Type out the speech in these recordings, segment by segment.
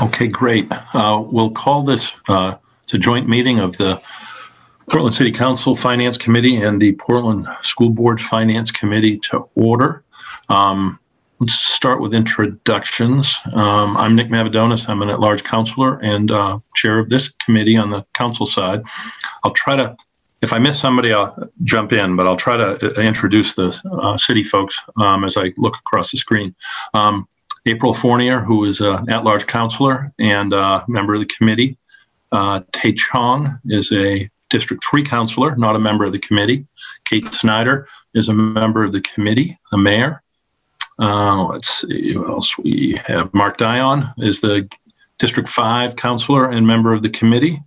Okay, great. We'll call this it's a joint meeting of the Portland City Council Finance Committee and the Portland School Board Finance Committee to order. Let's start with introductions. I'm Nick Mavadonis. I'm an at-large counselor and chair of this committee on the council side. I'll try to, if I miss somebody, I'll jump in, but I'll try to introduce the city folks as I look across the screen. April Fournier, who is an at-large counselor and member of the committee. Tay Chong is a District 3 counselor, not a member of the committee. Kate Snyder is a member of the committee, the mayor. Let's see who else we have. Mark Dion is the District 5 counselor and member of the committee.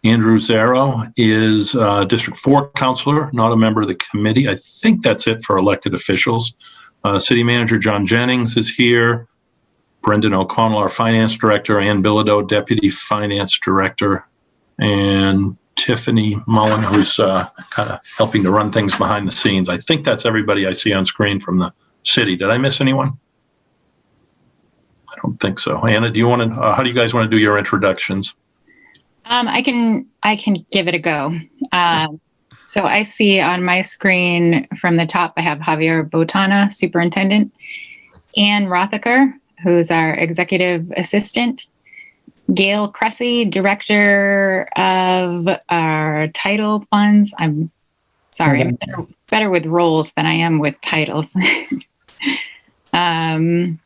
Andrew Zaro is District 4 counselor, not a member of the committee. I think that's it for elected officials. City Manager John Jennings is here. Brendan O'Connell, our Finance Director. Ann Bilodeau, Deputy Finance Director. And Tiffany Mullen, who's kind of helping to run things behind the scenes. I think that's everybody I see on screen from the city. Did I miss anyone? I don't think so. Anna, do you want to, how do you guys want to do your introductions? I can give it a go. So I see on my screen from the top, I have Javier Botana, Superintendent, Ann Rothaker, who's our Executive Assistant, Gail Cressy, Director of our Title Funds. I'm sorry, I'm better with roles than I am with titles. Erin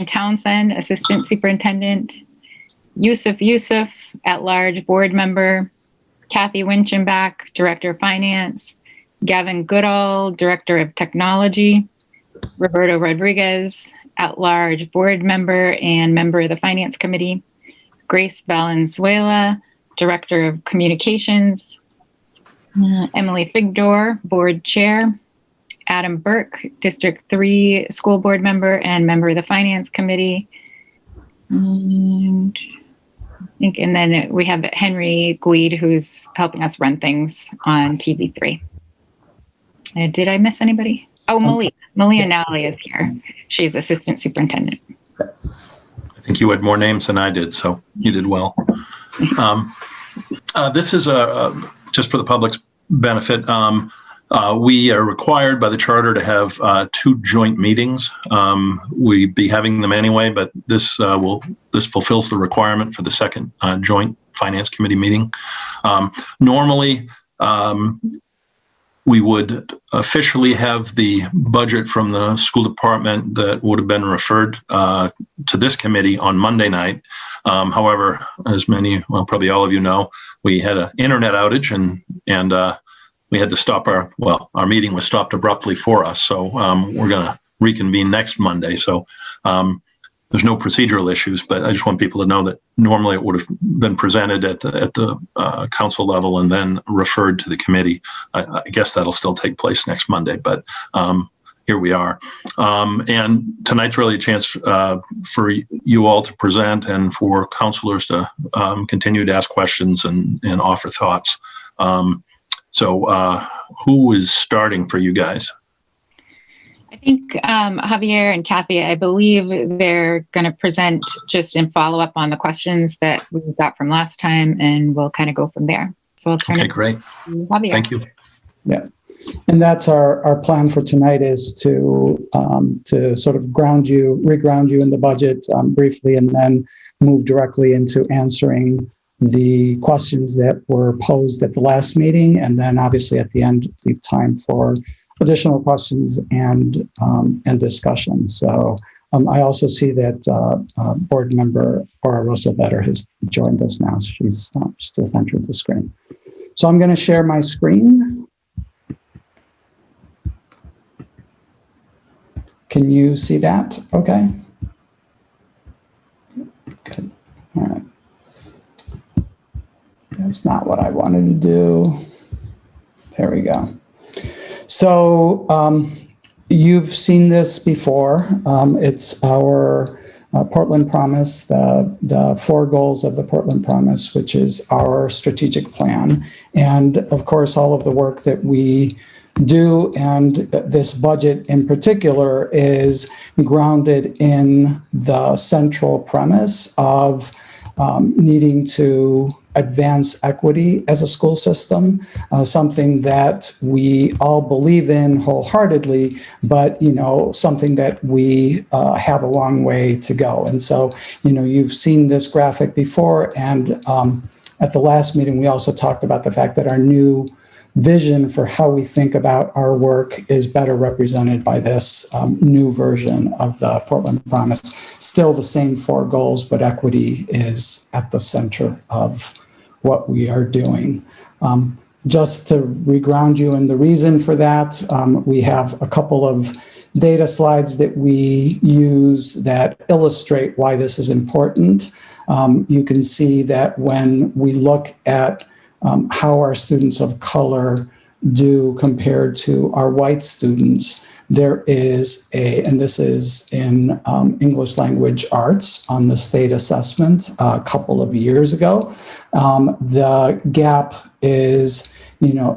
Townsend, Assistant Superintendent, Yusuf, at-large board member, Kathy Winchenbach, Director of Finance, Gavin Goodall, Director of Technology, Roberto Rodriguez, at-large board member and member of the Finance Committee, Grace Valenzuela, Director of Communications, Emily Figdor, Board Chair, Adam Burke, District 3 School Board member and member of the Finance Committee, and then we have Henry Gweed, who's helping us run things on TV3. Did I miss anybody? Oh, Malia Nally is here. She's Assistant Superintendent. I think you had more names than I did, so you did well. This is just for the public's benefit. We are required by the charter to have 2 joint meetings. We'd be having them anyway, but this fulfills the requirement for the second joint finance committee meeting. Normally, we would officially have the budget from the school department that would have been referred to this committee on Monday night. However, as many, well, probably all of you know, we had an internet outage and we had to stop our meeting was stopped abruptly for us. So we're going to reconvene next Monday. So there's no procedural issues, but I just want people to know that normally it would have been presented at the council level and then referred to the committee. I guess that'll still take place next Monday, but here we are. And tonight's really a chance for you all to present and for counselors to continue to ask questions and offer thoughts. So who is starting for you guys? I think Javier and Kathy, I believe they're going to present just in follow up on the questions that we got from last time, and we'll kind of go from there. So I'll turn it great. to Javier. Thank you. Yeah, and that's our plan for tonight, is to sort of re-ground you in the budget briefly, and then move directly into answering the questions that were posed at the last meeting, and then obviously at the end leave time for additional questions and discussion. So I also see that board member Aura Russell Better has joined us now. She's just entered the screen. So I'm going to share my screen. Can you see that? Okay. Good. All right. That's not what I wanted to do. There we go. So you've seen this before. It's our Portland Promise, the 4 goals of the Portland Promise, which is our strategic plan. And of course, all of the work that we do, and this budget in particular is grounded in the central premise of needing to advance equity as a school system, something that we all believe in wholeheartedly, but, something that we have a long way to go. And so, you've seen this graphic before, and at the last meeting, we also talked about the fact that our new vision for how we think about our work is better represented by this new version of the Portland Promise. Still the same 4 goals, but equity is at the center of what we are doing. Just to reground you in the reason for that, we have a couple of data slides that we use that illustrate why this is important. You can see that when we look at how our students of color do compared to our white students, there is and this is in English language arts on the state assessment a couple of years ago. The gap is,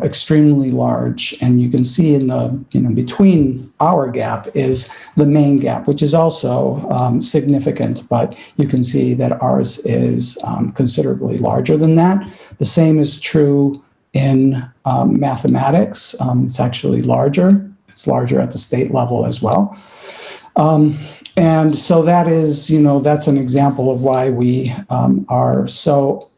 extremely large. And you can see in the, between our gap is the Maine gap, which is also significant, but you can see that ours is considerably larger than that. The same is true in mathematics. It's actually larger. It's larger at the state level as well. And so that is, that's an example of why we are so,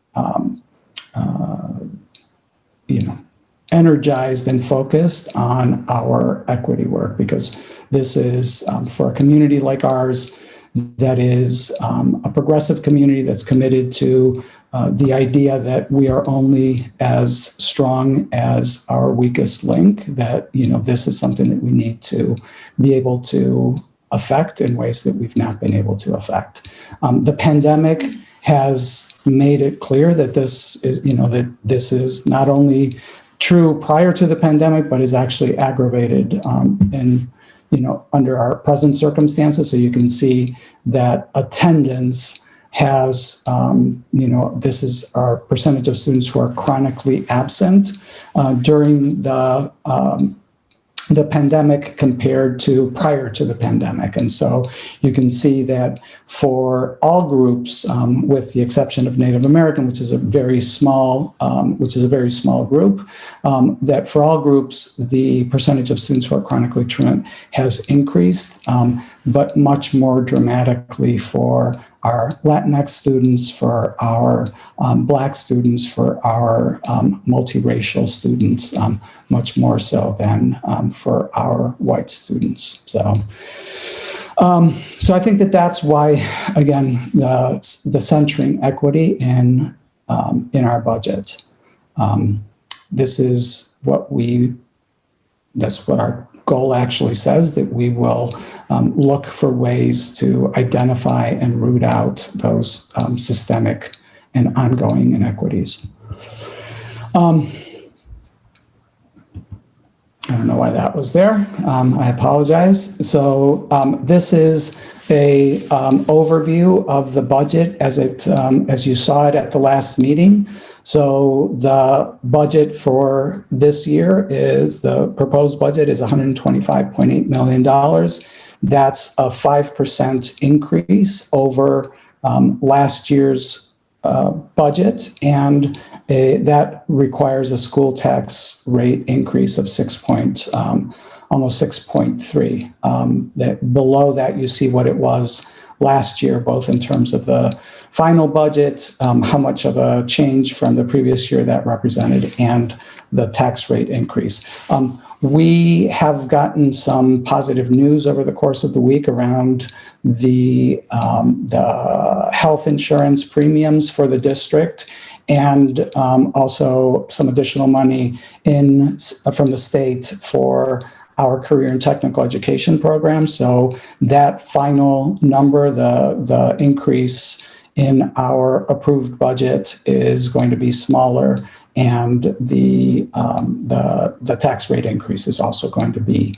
energized and focused on our equity work, because this is for a community like ours that is a progressive community that's committed to the idea that we are only as strong as our weakest link, that, this is something that we need to be able to affect in ways that we've not been able to affect. The pandemic has made it clear that this is, that this is not only true prior to the pandemic, but is actually aggravated under our present circumstances. So you can see that attendance has, this is our percentage of students who are chronically absent during the pandemic compared to prior to the pandemic. And so you can see that for all groups, with the exception of Native American, which is a very small group, that for all groups, the percentage of students who are chronically truant has increased, but much more dramatically for our Latinx students, for our Black students, for our multiracial students, much more so than for our white students. So I think that that's why, again, the centering equity in our budget. This is that's what our goal actually says, that we will look for ways to identify and root out those systemic and ongoing inequities. I don't know why that was there. I apologize. So this is a overview of the budget as you saw it at the last meeting. So the budget for this year the proposed budget is $125.8 million. That's a 5% increase over last year's budget, and that requires a school tax rate increase of almost 6.3. That below that, you see what it was last year, both in terms of the final budget, how much of a change from the previous year that represented, and the tax rate increase. We have gotten some positive news over the course of the week around the health insurance premiums for the district, and also some additional money from the state for our career and technical education program. So that final number, the increase in our approved budget, is going to be smaller, and the tax rate increase is also going to be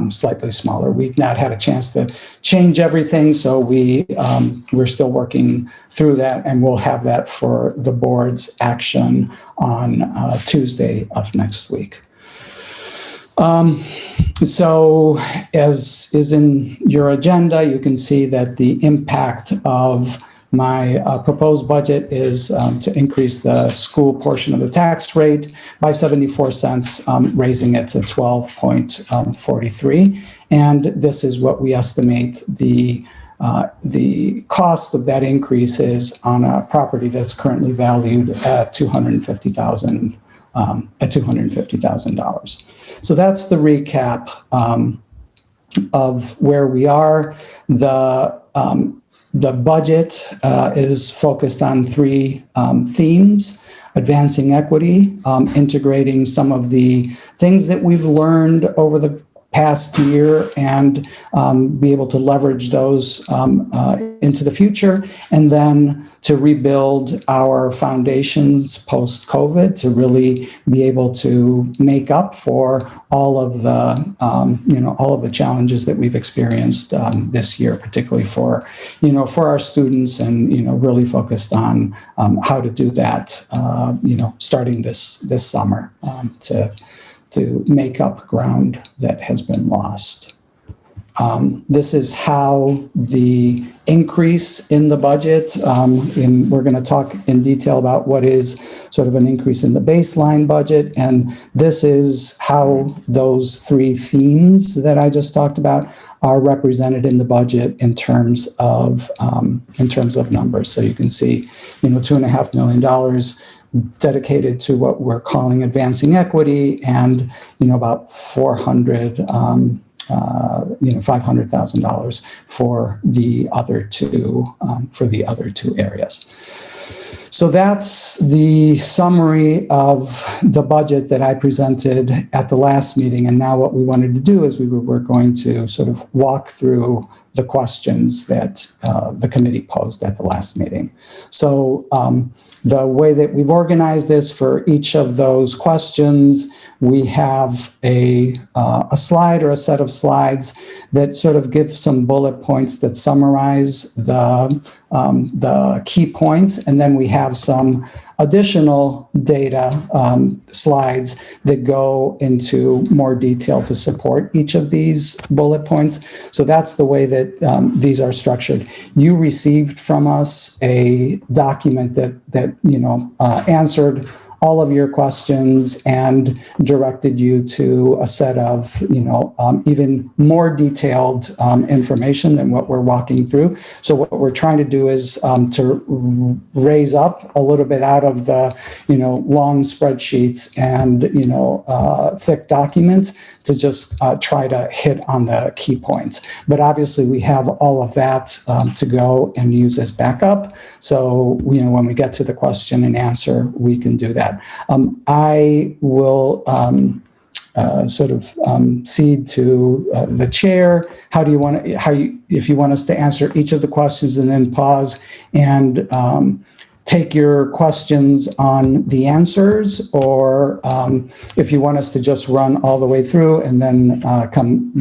slightly smaller. We've not had a chance to change everything, so we're still working through that, and we'll have that for the board's action on Tuesday of next week. So as is in your agenda, you can see that the impact of my proposed budget is to increase the school portion of the tax rate by 74 cents, raising it to 12.43. And this is what we estimate the cost of that increase is on a property that's currently valued at $250,000. So that's the recap of where we are. The budget is focused on three themes: advancing equity, integrating some of the things that we've learned over the past year and be able to leverage those into the future, and then to rebuild our foundations post-COVID to really be able to make up for all of the challenges that we've experienced this year, particularly for our students, and really focused on how to do that starting this summer to make up ground that has been lost. This is how the increase in the budget, and we're going to talk in detail about what is sort of an increase in the baseline budget, and this is how those three themes that I just talked about are represented in the budget in terms of numbers. So you can see, $2.5 million dedicated to what we're calling advancing equity, and about $500,000 for the other two areas. So that's the summary of the budget that I presented at the last meeting. And now what we wanted to do is we're going to sort of walk through the questions that the committee posed at the last meeting. So the way that we've organized this, for each of those questions, we have a slide or a set of slides that sort of give some bullet points that summarize the key points, and then we have some additional data slides that go into more detail to support each of these bullet points. So that's the way that these are structured. You received from us a document that answered all of your questions and directed you to a set of, even more detailed information than what we're walking through. So what we're trying to do is to raise up a little bit out of the, long spreadsheets and, thick documents to just try to hit on the key points. But obviously we have all of that to go and use as backup. So, when we get to the question and answer, we can do that. I will cede to the chair. If you want us to answer each of the questions and then pause and take your questions on the answers, or if you want us to just run all the way through and then come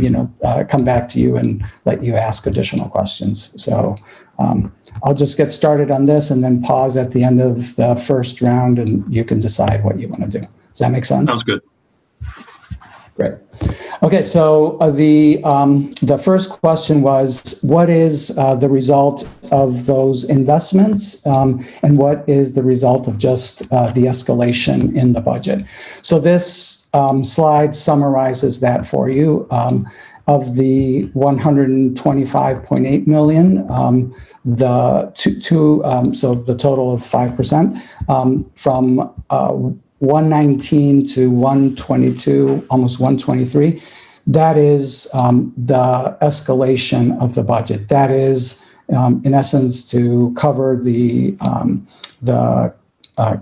back to you and let you ask additional questions. So I'll just get started on this and then pause at the end of the first round, and you can decide what you want to do. Does that make sense? Sounds good. Great. Okay, so the first question was, what is the result of those investments, and what is the result of just the escalation in the budget? So this slide summarizes that for you. Of the 125.8 million, so the total of 5%, from 119 to 122, almost 123, that is the escalation of the budget. That is, in essence, to cover the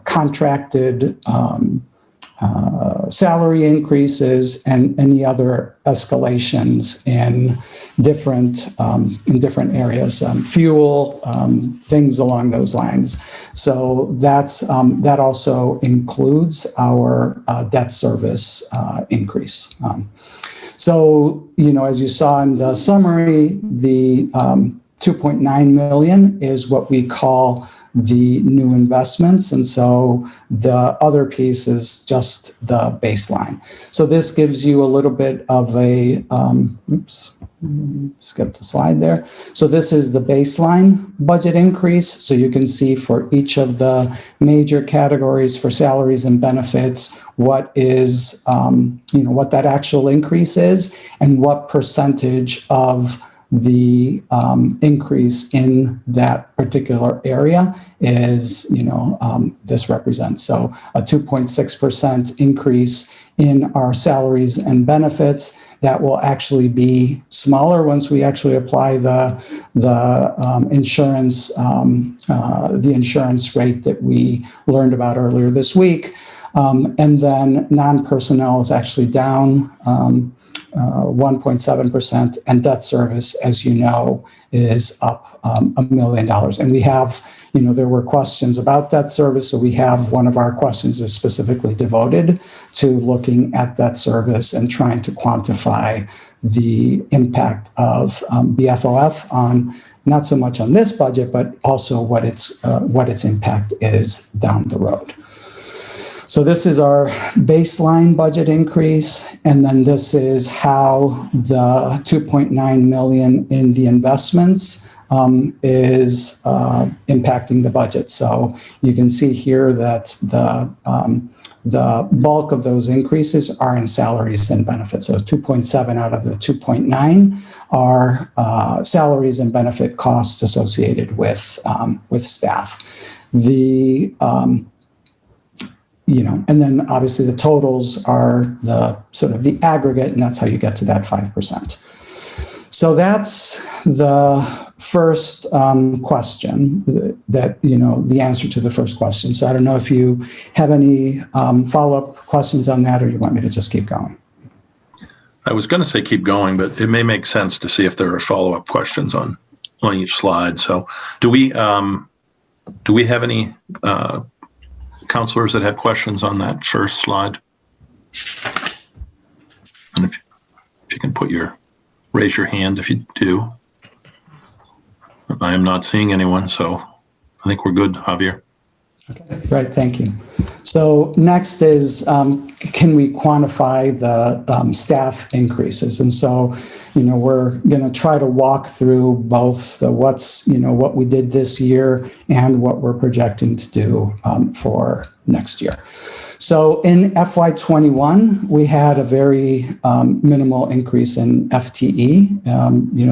contracted salary increases and any other escalations in different areas, fuel, things along those lines. So that also includes our debt service increase. So, as you saw in the summary, the 2.9 million is what we call the new investments. And so the other piece is just the baseline. So this gives you a little bit of a, skip the slide there. So this is the baseline budget increase. So you can see for each of the major categories for salaries and benefits, what is, what that actual increase is and what percentage of the increase in that particular area is, this represents. So a 2.6% increase in our salaries and benefits. That will actually be smaller once we actually apply the insurance rate that we learned about earlier this week. And then non-personnel is actually down 1.7%, and debt service, as you know, is up $1 million. And we have, there were questions about debt service, so we have one of our questions is specifically devoted to looking at debt service and trying to quantify the impact of BFOF on not so much on this budget, but also what its impact is down the road. So this is our baseline budget increase, and then this is how the $2.9 million in the investments is impacting the budget. So you can see here that the bulk of those increases are in salaries and benefits. So 2.7 out of the 2.9 are salaries and benefit costs associated with staff. And then obviously the totals are the sort of the aggregate, and that's how you get to that 5%. So that's the first question that, the answer to the first question. So I don't know if you have any follow-up questions on that, or you want me to just keep going? I was going to say keep going, but it may make sense to see if there are follow-up questions on each slide. So do we have any counselors that have questions on that first slide? And if you can raise your hand if you do. I am not seeing anyone, so I think we're good, Javier. Okay, right, thank you. So next is, can we quantify the staff increases? And so, we're going to try to walk through both what we did this year and what we're projecting to do for next year. So in FY21, we had a very minimal increase in FTE,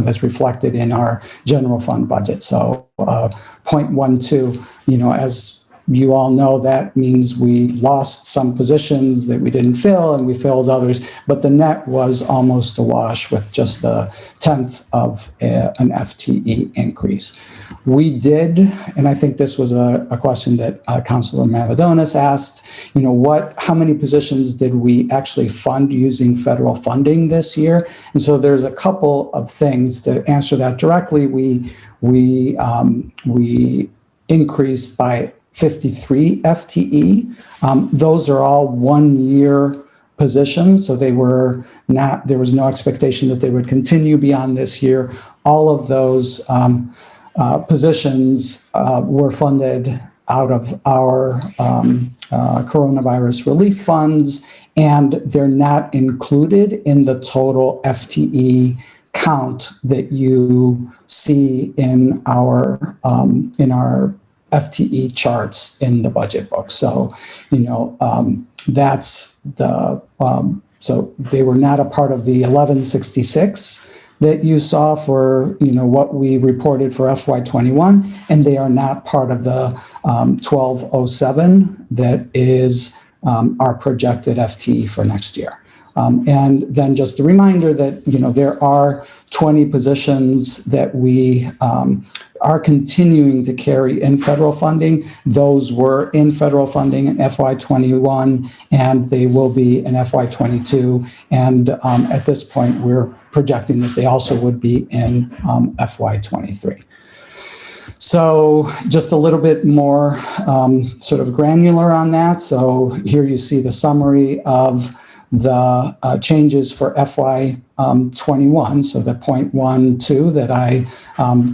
that's reflected in our general fund budget. So 0.12, as you all know, that means we lost some positions that we didn't fill and we filled others, but the net was almost a wash with just a 1/10 of an FTE increase. We did, and I think this was a question that Councilor Mavadonis asked, how many positions did we actually fund using federal funding this year? And so there's a couple of things to answer that directly. We increased by 53 FTE. Those are all 1-year positions, so there was no expectation that they would continue beyond this year. All of those positions were funded out of our coronavirus relief funds, and they're not included in the total FTE count that you see in our FTE charts in the budget book. So, that's so they were not a part of the 1166 that you saw for, what we reported for FY21, and they are not part of the 1207 that is our projected FTE for next year. And then just a reminder that, there are 20 positions that we are continuing to carry in federal funding. Those were in federal funding in FY21, and they will be in FY22. And at this point, we're projecting that they also would be in FY23. So just a little bit more sort of granular on that. So here you see the summary of the changes for FY21, so the 0.12 that I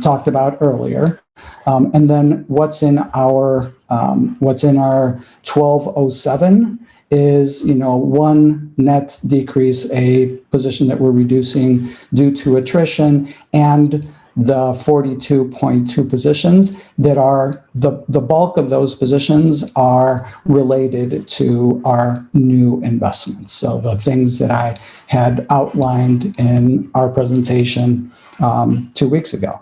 talked about earlier. And then what's in our 1207 is, one net decrease, a position that we're reducing due to attrition, and the 42.2 positions that are the bulk of those positions are related to our new investments. So the things that I had outlined in our presentation 2 weeks ago.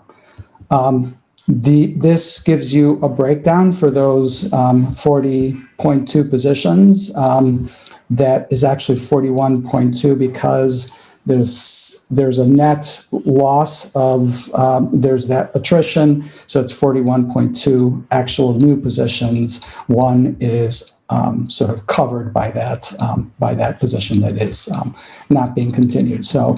This gives you a breakdown for those 40.2 positions. That is actually 41.2 because there's a net loss of, there's that attrition. So it's 41.2 actual new positions. One is sort of covered by that position that is not being continued. So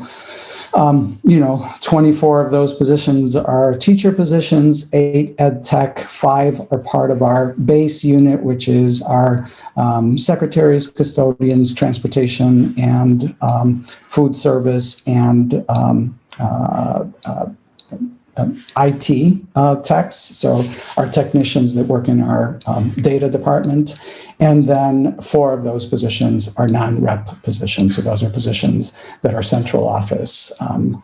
24 of those positions are teacher positions, 8 ed tech, 5 are part of our base unit, which is our secretaries, custodians, transportation, and food service, and IT techs, so our technicians that work in our data department. And then 4 of those positions are non-rep positions. So those are positions that are central office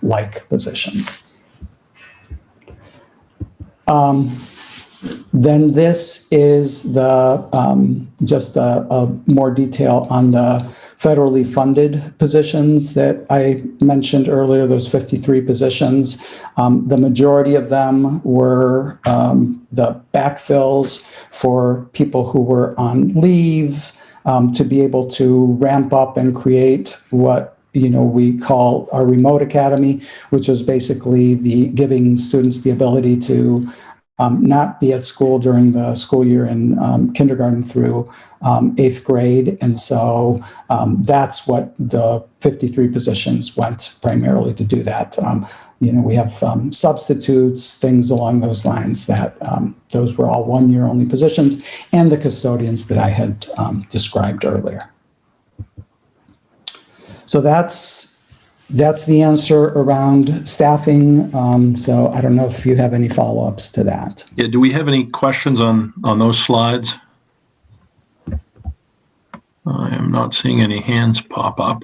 like positions. Then this is the just a more detail on the federally funded positions that I mentioned earlier, those 53 positions. The majority of them were the backfills for people who were on leave to be able to ramp up and create what we call our remote academy, which was basically giving students the ability to not be at school during the school year in kindergarten through 8th grade. And so that's what the 53 positions went primarily to do that. We have substitutes, things along those lines that those were all 1-year only positions, and the custodians that I had described earlier. So that's the answer around staffing. So I don't know if you have any follow-ups to that. Yeah, do we have any questions on those slides? I am not seeing any hands pop up.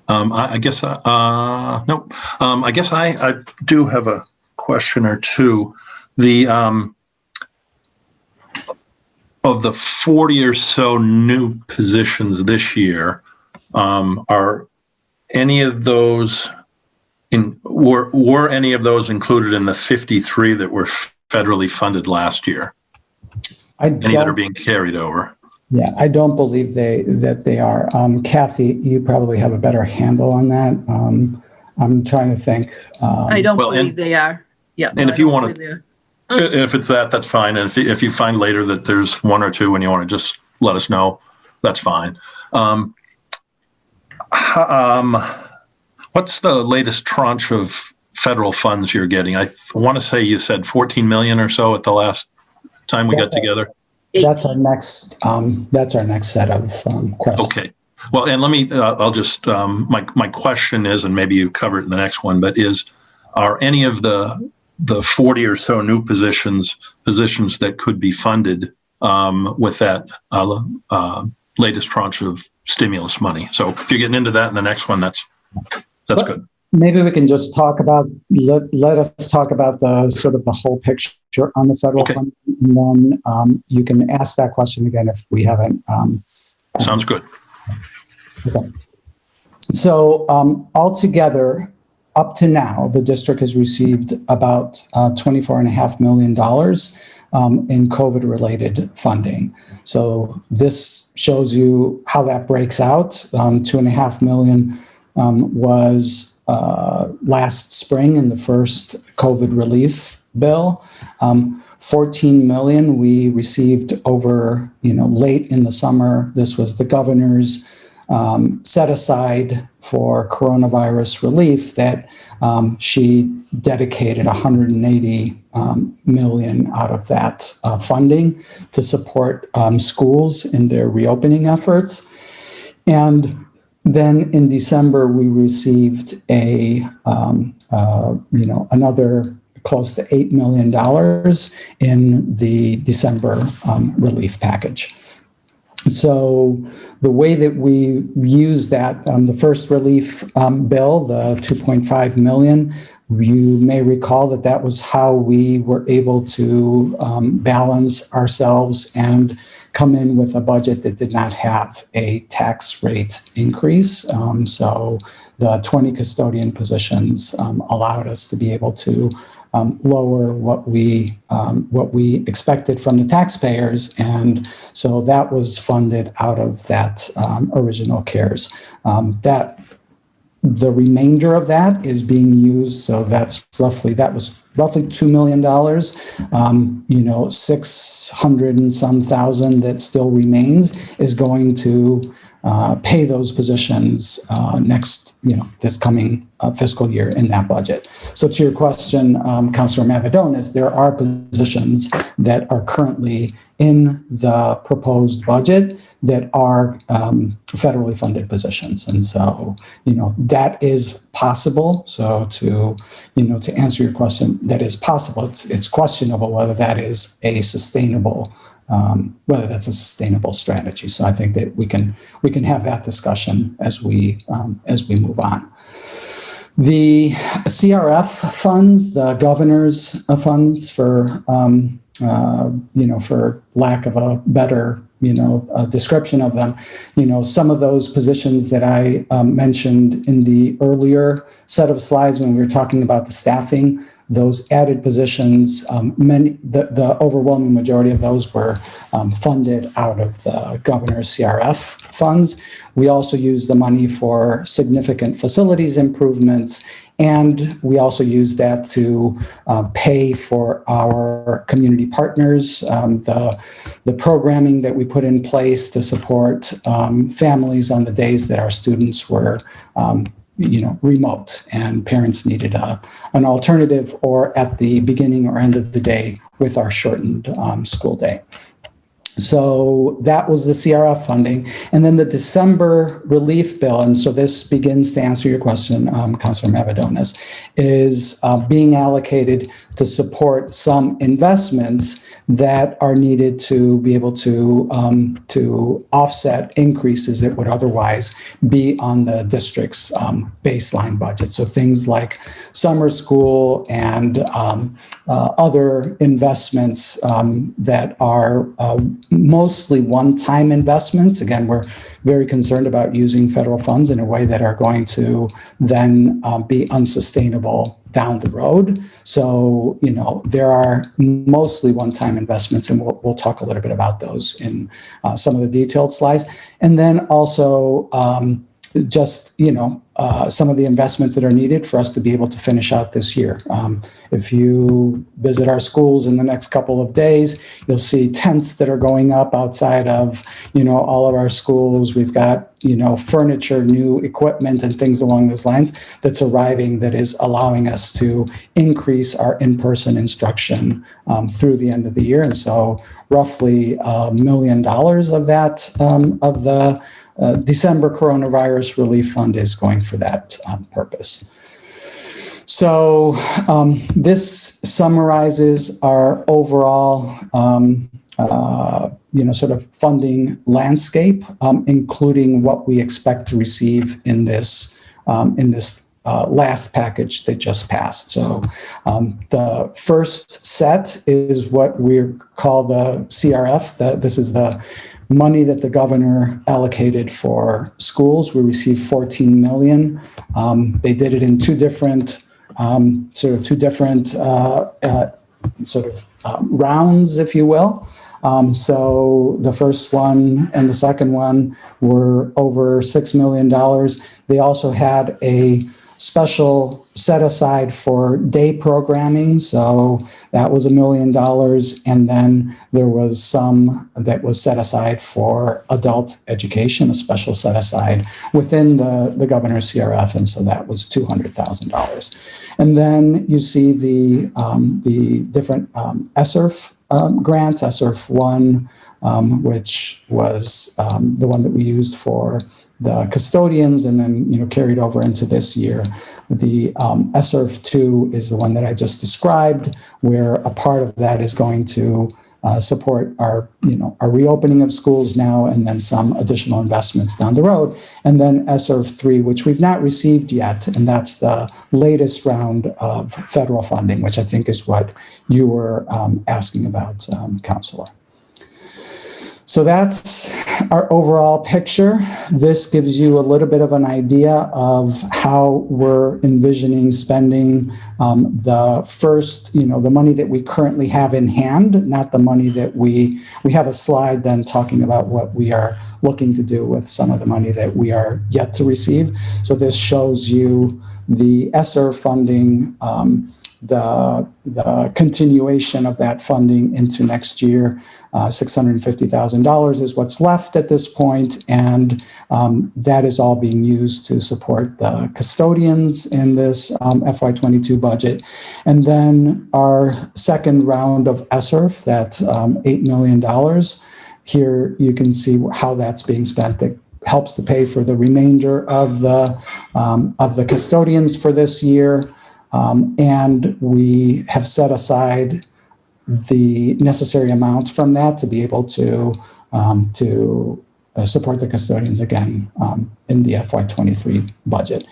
I guess, nope. I guess I do have a question or two. Of the 40 or so new positions this year, are any of those were any of those included in the 53 that were federally funded last year? Any that are being carried over? Yeah, I don't believe that they are. Kathy, you probably have a better handle on that. I'm trying to think. I don't believe they are. Yeah. And if you want to, if it's that's fine. And if you find later that there's 1 or 2 and you want to just let us know, that's fine. What's the latest tranche of federal funds you're getting? I want to say you said 14 million or so at the last time we got together. That's our next set of questions. Okay. Well, and let me, I'll just, my question is, and maybe you cover it in the next one, but are any of the 40 or so new positions that could be funded with that latest tranche of stimulus money? So if you're getting into that in the next one, that's good. Maybe we can just talk about, let us talk about the sort of the whole picture on the federal funding, and then you can ask that question again if we haven't. Sounds good. Okay. So altogether, up to now, the district has received about $24.5 million in COVID-related funding. So this shows you how that breaks out. $2.5 million was last spring in the first COVID relief bill. 14 million we received over, late in the summer. This was the governor's set aside for coronavirus relief that she dedicated 180 million out of that funding to support schools in their reopening efforts. And then in December, we received another close to $8 million in the December relief package. So the way that we use that, the first relief bill, the $2.5 million, you may recall that that was how we were able to balance ourselves and come in with a budget that did not have a tax rate increase. So the 20 custodian positions allowed us to be able to lower what we expected from the taxpayers, and so that was funded out of that original CARES. The remainder of that is being used, so that was roughly $2 million. 600 and some thousand that still remains is going to pay those positions this coming fiscal year in that budget. So to your question, Councilor Mavadonis, there are positions that are currently in the proposed budget that are federally funded positions. And so, that is possible. So to answer your question, that is possible. It's questionable whether that is a sustainable whether that's a sustainable strategy. So I think that we can have that discussion as we move on. The CRF funds, the governor's funds, for lack of a better description of them, some of those positions that I mentioned in the earlier set of slides when we were talking about the staffing, those added positions, the overwhelming majority of those were funded out of the governor's CRF funds. We also use the money for significant facilities improvements, and we also use that to pay for our community partners, the programming that we put in place to support families on the days that our students were remote and parents needed an alternative, or at the beginning or end of the day with our shortened school day. So that was the CRF funding. And then the December relief bill, and so this begins to answer your question, Councilor Mavadonis, is being allocated to support some investments that are needed to be able to offset increases that would otherwise be on the district's baseline budget. So things like summer school and other investments that are mostly one-time investments. Again, we're very concerned about using federal funds in a way that are going to then be unsustainable down the road. So, there are mostly one-time investments, and we'll talk a little bit about those in some of the detailed slides. And then also some of the investments that are needed for us to be able to finish out this year. If you visit our schools in the next couple of days, you'll see tents that are going up outside of, all of our schools. We've got, furniture, new equipment and things along those lines that's arriving that is allowing us to increase our in-person instruction through the end of the year. And so roughly $1 million of that, of the December coronavirus relief fund is going for that purpose. So this summarizes our overall, sort of funding landscape, including what we expect to receive in this last package that just passed. So the first set is what we call the CRF. This is the money that the governor allocated for schools. We received $14 million. They did it in two different rounds, if you will. So the first one and the second one were over $6 million. They also had a special set aside for day programming. So that was $1 million. And then there was some that was set aside for adult education, a special set aside within the governor's CRF. And so that was $200,000. And then you see the different ESSERF grants, ESSERF 1, which was the one that we used for the custodians, and then carried over into this year. The ESSER 2 is the one that I just described, where a part of that is going to support our reopening of schools now, and then some additional investments down the road. And then ESSER 3, which we've not received yet, and that's the latest round of federal funding, which I think is what you were asking about, Counselor. So that's our overall picture. This gives you a little bit of an idea of how we're envisioning spending the first, the money that we currently have in hand, not the money that we have a slide then talking about what we are looking to do with some of the money that we are yet to receive. So this shows you the ESSER funding, the continuation of that funding into next year. $650,000 is what's left at this point, and that is all being used to support the custodians in this FY22 budget. And then our second round of ESSER, that $8 million, here you can see how that's being spent. That helps to pay for the remainder of the custodians for this year. And we have set aside the necessary amounts from that to be able to support the custodians again in the FY23 budget.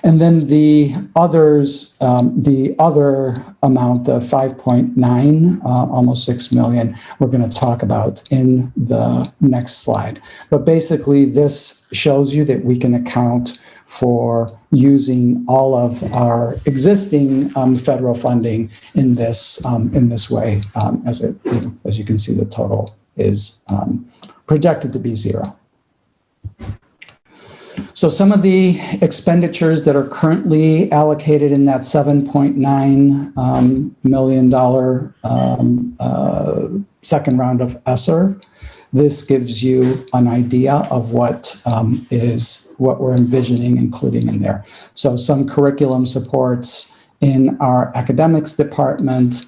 And then the others, the other amount of 5.9, almost 6 million, we're going to talk about in the next slide. But basically, this shows you that we can account for using all of our existing federal funding in this way, as you can see, the total is projected to be zero. So some of the expenditures that are currently allocated in that $7.9 million second round of ESSER, this gives you an idea of what we're envisioning including in there. So some curriculum supports in our academics department,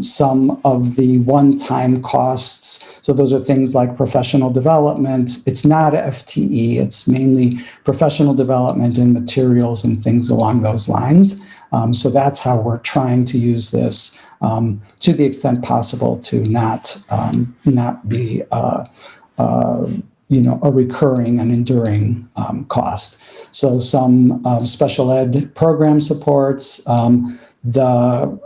some of the one-time costs. So those are things like professional development. It's not a FTE, it's mainly professional development in materials and things along those lines. So that's how we're trying to use this to the extent possible to not be a recurring and enduring cost. So some special ed program supports. The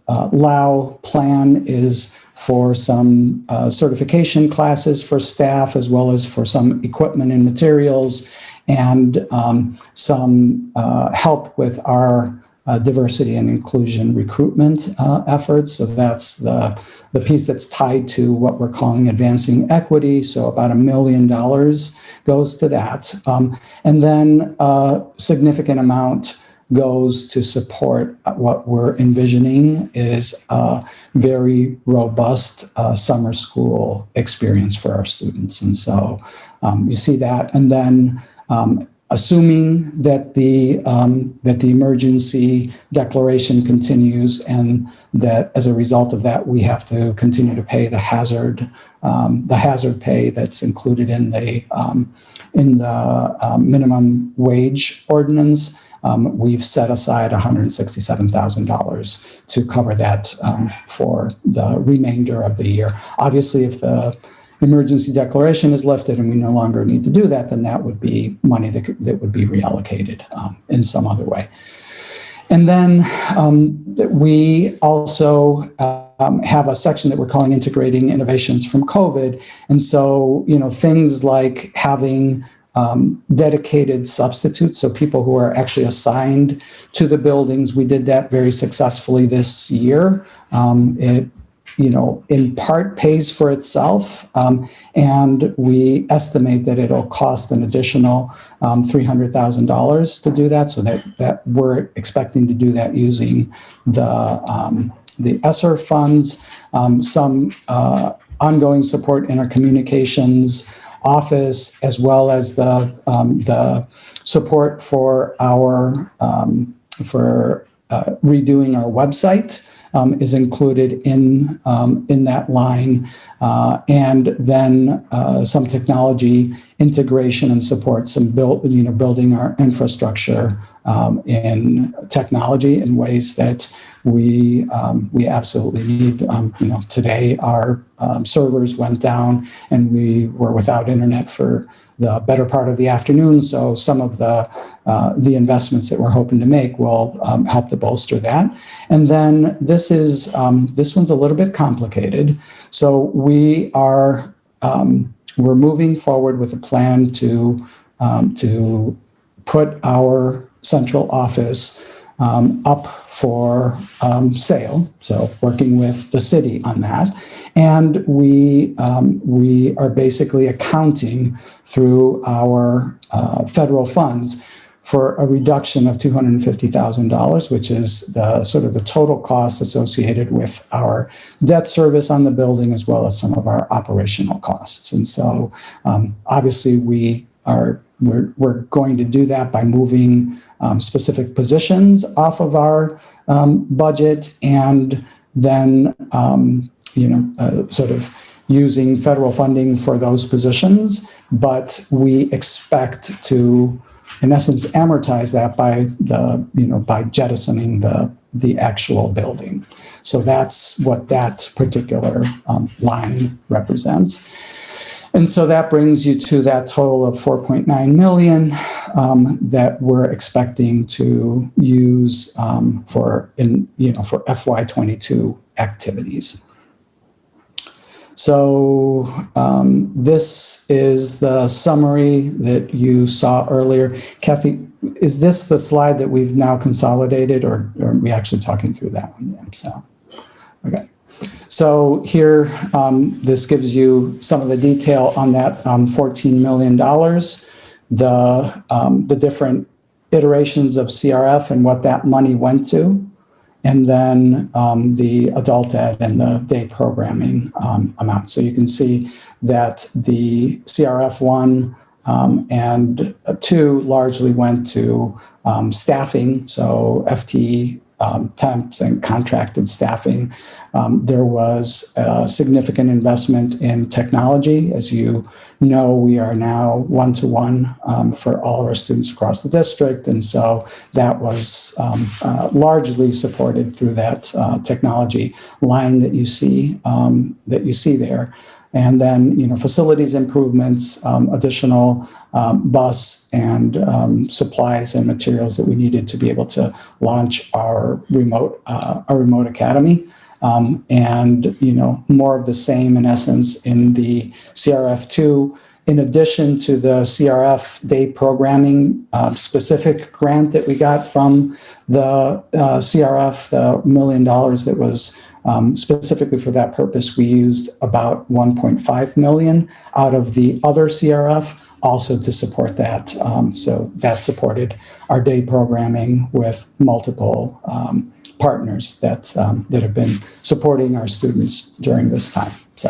LAU plan is for some certification classes for staff, as well as for some equipment and materials, and some help with our diversity and inclusion recruitment efforts. So that's the piece that's tied to what we're calling advancing equity. So about $1 million goes to that. And then a significant amount goes to support what we're envisioning is a very robust summer school experience for our students. And so you see that. And then assuming that the emergency declaration continues, and that as a result of that, we have to continue to pay the hazard pay that's included in the minimum wage ordinance. We've set aside $167,000 to cover that for the remainder of the year. Obviously, if the emergency declaration is lifted and we no longer need to do that, then that would be money that would be reallocated in some other way. And then we also have a section that we're calling Integrating Innovations from COVID. And so, things like having dedicated substitutes, so people who are actually assigned to the buildings. We did that very successfully this year. It, in part pays for itself, and we estimate that it'll cost an additional $300,000 to do that. So that we're expecting to do that using the ESSER funds, some ongoing support in our communications office, as well as the support for our redoing our website is included in that line, and then some technology integration and support, some building our infrastructure in technology in ways that we absolutely need. Today our servers went down and we were without internet for the better part of the afternoon. So some of the investments that we're hoping to make will help to bolster that. And then this one's a little bit complicated. So we're moving forward with a plan to put our central office up for sale. So working with the city on that. And we are basically accounting through our federal funds for a reduction of $250,000, which is the sort of the total cost associated with our debt service on the building, as well as some of our operational costs. And so obviously we're going to do that by moving specific positions off of our budget, and then sort of using federal funding for those positions. But we expect to, in essence, amortize that by jettisoning the actual building. So that's what that particular line represents. And so that brings you to that total of $4.9 million that we're expecting to use for FY22 activities. So this is the summary that you saw earlier. Kathy, is this the slide that we've now consolidated, or are we actually talking through that one? Yeah, so, okay. So here, this gives you some of the detail on that $14 million, the different iterations of CRF and what that money went to, and then the adult ed and the day programming amount. So you can see that the CRF 1 and 2 largely went to staffing, so FTE temps and contracted staffing. There was a significant investment in technology. As you know, we are now one-to-one for all of our students across the district. And so that was largely supported through that technology line that you see there. And then, facilities improvements, additional bus and supplies and materials that we needed to be able to launch our remote academy. And, more of the same in essence in the CRF2, in addition to the CRF day programming specific grant that we got from the CRF, the $1 million that was specifically for that purpose. We used about $1.5 million out of the other CRF also to support that. So that supported our day programming with multiple partners that have been supporting our students during this time. So,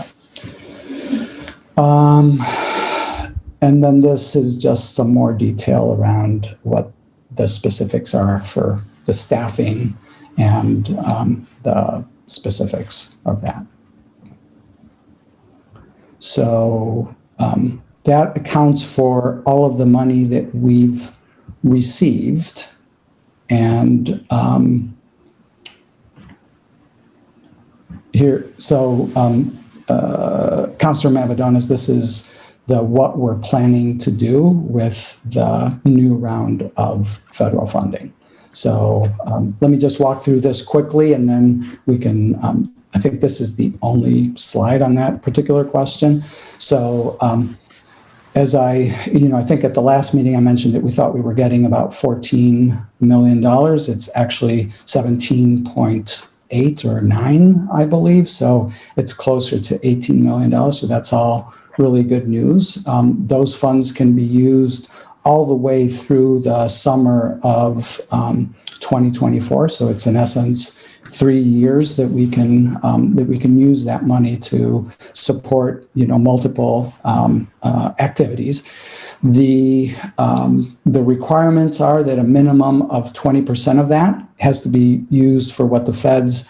and then this is just some more detail around what the specifics are for the staffing and the specifics of that. So that accounts for all of the money that we've received. And here, so Councilor Mavadonis, this is what we're planning to do with the new round of federal funding. So let me just walk through this quickly, and then we can, I think this is the only slide on that particular question. So as I think at the last meeting I mentioned that we thought we were getting about $14 million. It's actually 17.8 or 9, I believe. So it's closer to $18 million. So that's all really good news. Those funds can be used all the way through the summer of 2024. So it's in essence 3 years that we can use that money to support multiple activities. The requirements are that a minimum of 20% of that has to be used for what the feds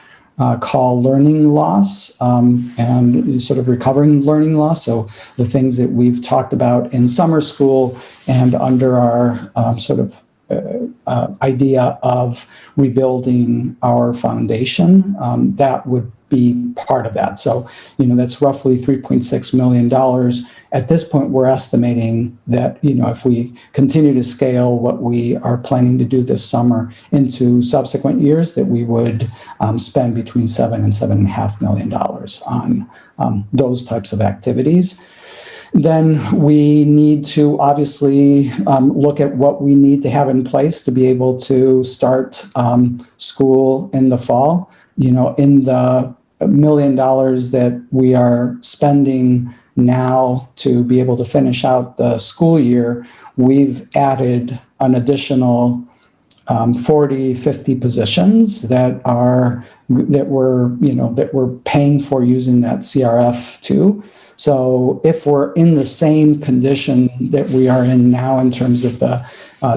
call learning loss and sort of recovering learning loss. So the things that we've talked about in summer school and under our idea of rebuilding our foundation, that would be part of that. So, that's roughly $3.6 million. At this point, we're estimating that, if we continue to scale what we are planning to do this summer into subsequent years, that we would spend between $7 and $7.5 million on those types of activities. Then we need to obviously look at what we need to have in place to be able to start school in the fall. In the $1 million that we are spending now to be able to finish out the school year, we've added an additional 40, 50 positions that we're paying for using that CRF too. So if we're in the same condition that we are in now in terms of the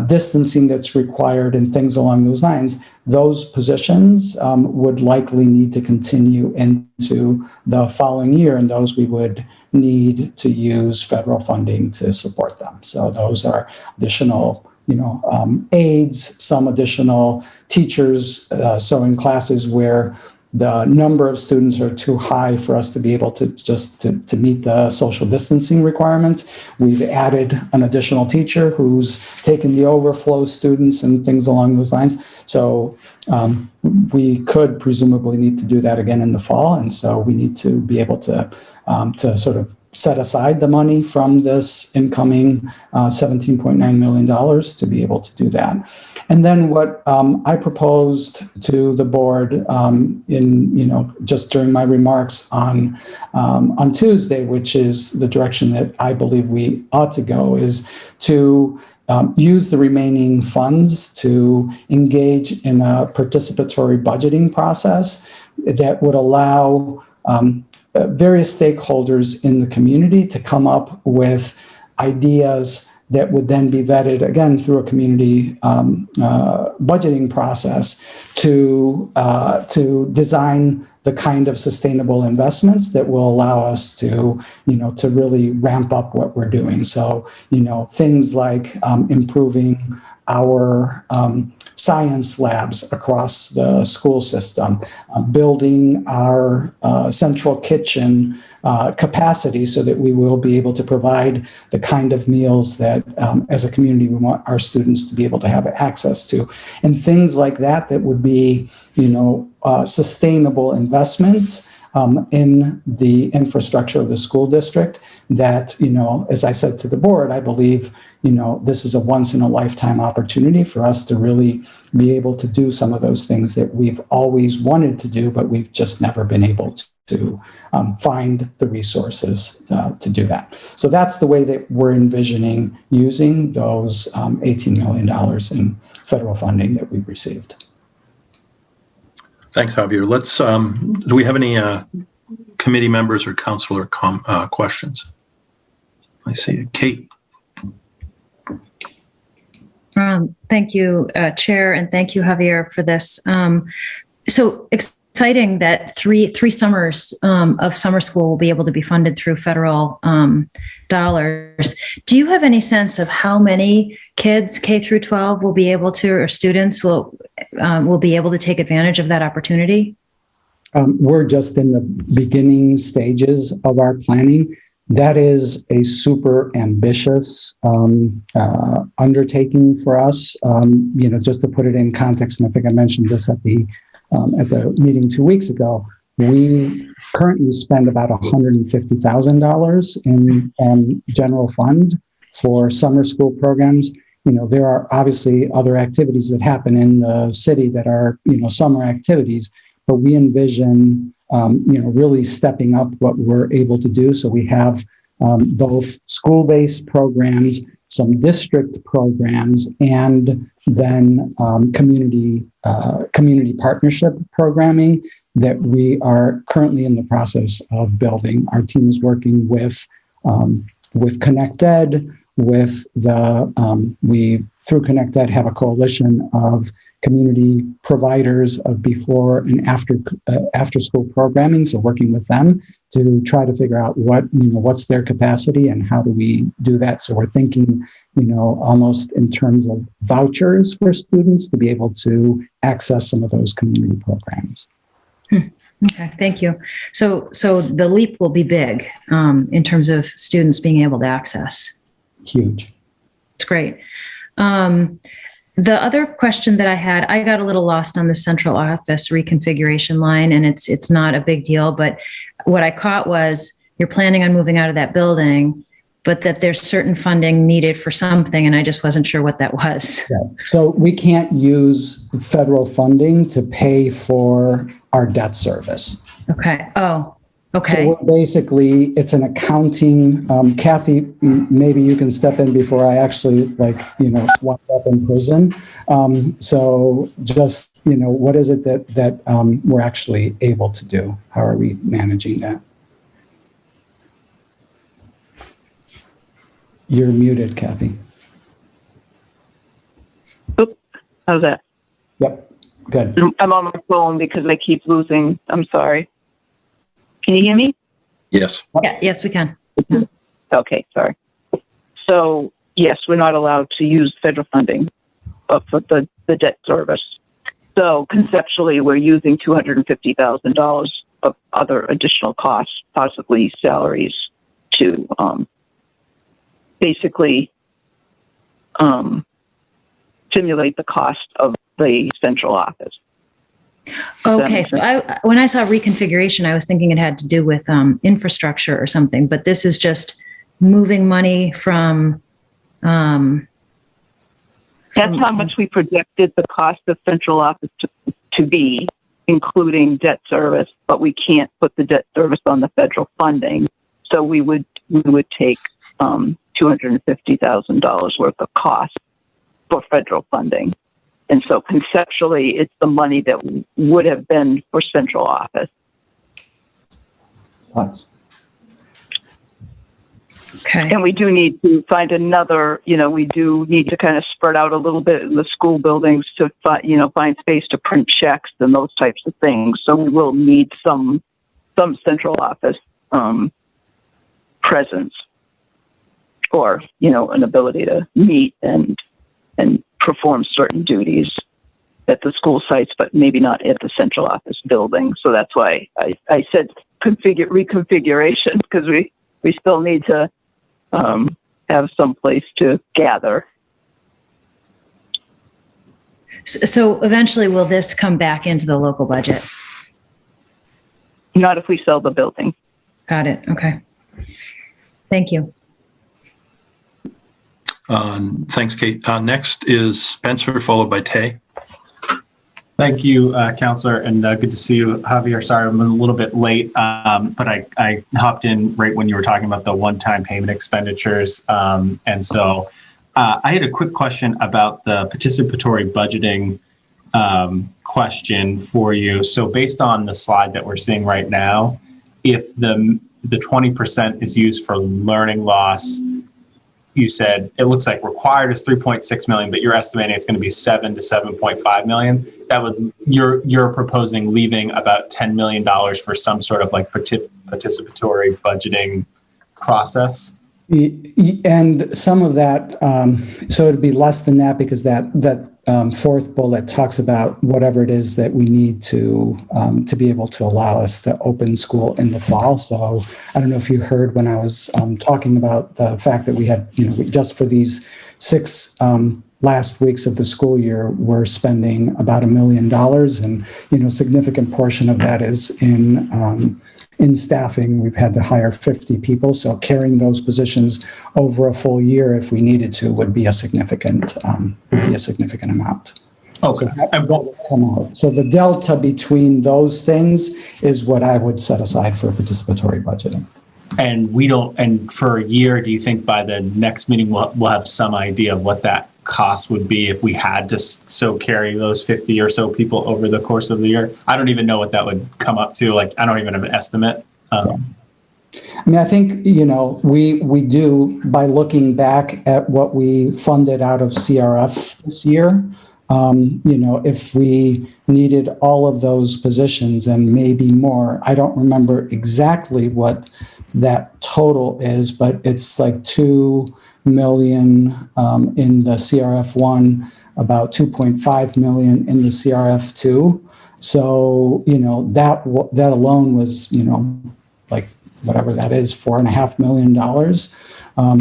distancing that's required and things along those lines, those positions would likely need to continue into the following year, and those we would need to use federal funding to support them. So those are additional aides, some additional teachers. So in classes where the number of students are too high for us to be able to to meet the social distancing requirements, we've added an additional teacher who's taken the overflow students and things along those lines. So we could presumably need to do that again in the fall. And so we need to be able to sort of set aside the money from this incoming $17.9 million to be able to do that. And then what I proposed to the board just during my remarks on Tuesday, which is the direction that I believe we ought to go, is to use the remaining funds to engage in a participatory budgeting process that would allow various stakeholders in the community to come up with ideas that would then be vetted again through a community budgeting process to design the kind of sustainable investments that will allow us to really ramp up what we're doing. So, things like improving our science labs across the school system, building our central kitchen capacity so that we will be able to provide the kind of meals that as a community we want our students to be able to have access to, and things like that would be sustainable investments in the infrastructure of the school district that, as I said to the board, I believe, this is a once in a lifetime opportunity for us to really be able to do some of those things that we've always wanted to do, but we've just never been able to find the resources to do that. So that's the way that we're envisioning using those $18 million in federal funding that we've received. Thanks, Javier. Let's. Do we have any committee members or counselor questions? I see Kate. Thank you, Chair, and thank you, Javier, for this. So exciting that three summers of summer school will be able to be funded through federal dollars. Do you have any sense of how many kids K through 12 will be able to, or students will be able to take advantage of that opportunity? We're just in the beginning stages of our planning. That is a super ambitious undertaking for us. Just to put it in context, and I think I mentioned this at the meeting 2 weeks ago, we currently spend about $150,000 in general fund for summer school programs. There are obviously other activities that happen in the city that are, summer activities, but we envision, really stepping up what we're able to do. So we have both school-based programs some district programs, and then community partnership programming that we are currently in the process of building. Our team is working with ConnectEd, with we through ConnectEd have a coalition of community providers of before and after school programming. So working with them to try to figure out what's their capacity and how do we do that. So we're thinking, almost in terms of vouchers for students to be able to access some of those community programs. Okay, thank you. So the leap will be big in terms of students being able to access. Huge. It's great. The other question that I had, I got a little lost on the central office reconfiguration line, and it's not a big deal, but what I caught was you're planning on moving out of that building, but that there's certain funding needed for something, and I just wasn't sure what that was. Yeah. So we can't use federal funding to pay for our debt service. Okay. Oh, okay. So basically, it's an accounting. Kathy, maybe you can step in before I actually wind up in prison. So just what is it that we're actually able to do? How are we managing that? You're muted, Kathy. Oops, how's that? Yep, good. I'm on my phone because I keep losing. I'm sorry. Can you hear me? Yes. Yeah, yes, we can. Okay, sorry. So, yes, we're not allowed to use federal funding for the debt service. So, conceptually, we're using $250,000 of other additional costs, possibly salaries, to basically simulate the cost of the central office. Okay, so when I saw reconfiguration, I was thinking it had to do with infrastructure or something, but this is just moving money from. That's how much we projected the cost of central office to be, including debt service, but we can't put the debt service on the federal funding. So we would take $250,000 worth of cost for federal funding. And so conceptually, it's the money that would have been for central office. Okay. And we do need to find another, we do need to kind of spread out a little bit in the school buildings to, find space to print checks and those types of things. So we will need some central office presence, or, an ability to meet and perform certain duties at the school sites, but maybe not at the central office building. So that's why I said reconfiguration, because we still need to have some place to gather. So eventually, will this come back into the local budget? Not if we sell the building. Got it. Okay. Thank you. Thanks, Kate. Next is Spencer, followed by Tay. Thank you, Counselor, and good to see you, Javier. Sorry, I'm a little bit late, but I hopped in right when you were talking about the one-time payment expenditures. And so I had a quick question about the participatory budgeting question for you. So based on the slide that we're seeing right now, if the 20% is used for learning loss, you said it looks like required is 3.6 million, but you're estimating it's going to be 7 to 7.5 million. That would you're proposing leaving about $10 million for some sort of like participatory budgeting process. And some of that, so it'd be less than that, because that fourth bullet talks about whatever it is that we need to be able to allow us to open school in the fall. So I don't know if you heard when I was talking about the fact that we had, just for these 6 last weeks of the school year, we're spending about $1 million, and a significant portion of that is in staffing. We've had to hire 50 people, so carrying those positions over a full year, if we needed to, would be a significant amount. Okay. So that will come out. So the delta between those things is what I would set aside for participatory budgeting. And we don't, and for a year, do you think by the next meeting we'll have some idea of what that cost would be if we had to carry those 50 or so people over the course of the year? I don't even know what that would come up to. Like, I don't even have an estimate. I mean, I think, we do, by looking back at what we funded out of CRF this year, if we needed all of those positions and maybe more, I don't remember exactly what that total is, but it's like 2 million in the CRF1, about 2.5 million in the CRF2. So, that alone was, like whatever that is, $4.5 million.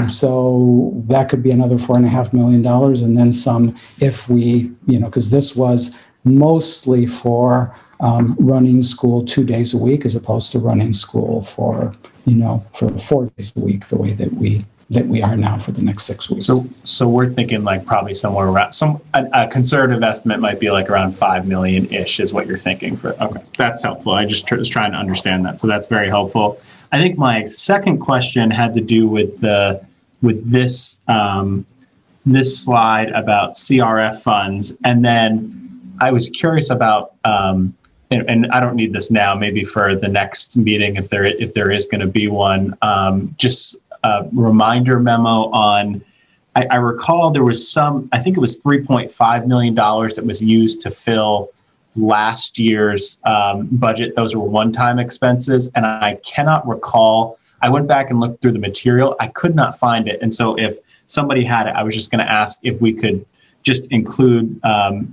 So that could be another $4.5 million, and then some if we, because this was mostly for running school 2 days a week as opposed to running school for 4 days a week, the way that we are now for the next 6 weeks. So we're thinking like probably somewhere around a conservative estimate might be like around 5 million ish is what you're thinking for. Okay, that's helpful. I just was trying to understand that. So that's very helpful. I think my second question had to do with this this slide about CRF funds, and then I was curious about and I don't need this now, maybe for the next meeting if there is going to be one. Just a reminder memo on. I recall there was I think it was $3.5 million that was used to fill last year's budget. Those were one-time expenses, and I cannot recall. I went back and looked through the material. I could not find it, and so if somebody had it, I was just going to ask if we could just include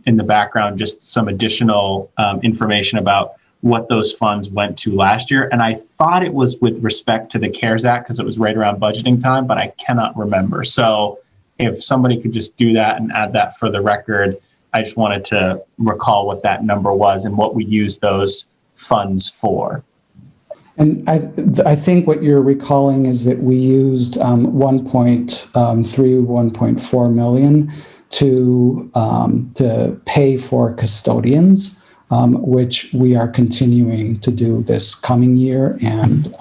in the background just some additional information about what those funds went to last year. And I thought it was with respect to the CARES Act because it was right around budgeting time, but I cannot remember. So if somebody could just do that and add that for the record. I just wanted to recall what that number was and what we used those funds for. And I think what you're recalling is that we used 1.4 million to pay for custodians, which we are continuing to do this coming year and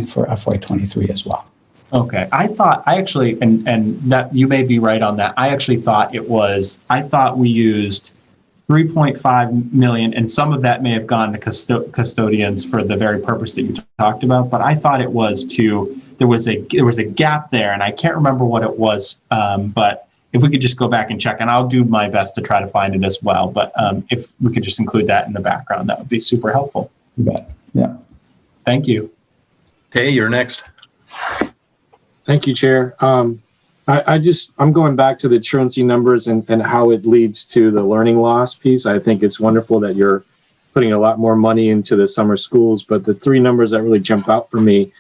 for FY23 as well. Okay, I actually, and that you may be right on that. I actually thought we used 3.5 million, and some of that may have gone to custodians for the very purpose that you talked about. But I thought it was there was a gap there, and I can't remember what it was. But if we could just go back and check, and I'll do my best to try to find it as well. But if we could just include that in the background, that would be super helpful. You bet. Yeah. Thank you. Okay, you're next. Thank you, Chair. I'm going back to the truancy numbers and how it leads to the learning loss piece. I think it's wonderful that you're putting a lot more money into the summer schools, but the three numbers that really jump out for me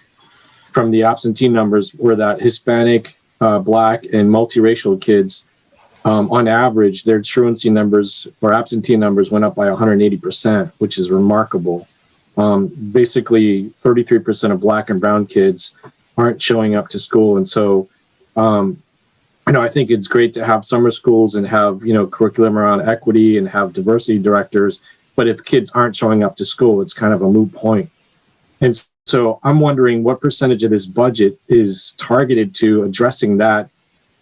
from the absentee numbers were that Hispanic, Black, and multiracial kids, on average, their truancy numbers or absentee numbers went up by 180%, which is remarkable. Basically, 33% of Black and brown kids aren't showing up to school. And so, I think it's great to have summer schools and have, curriculum around equity and have diversity directors. But if kids aren't showing up to school, it's kind of a moot point. And so I'm wondering what percentage of this budget is targeted to addressing that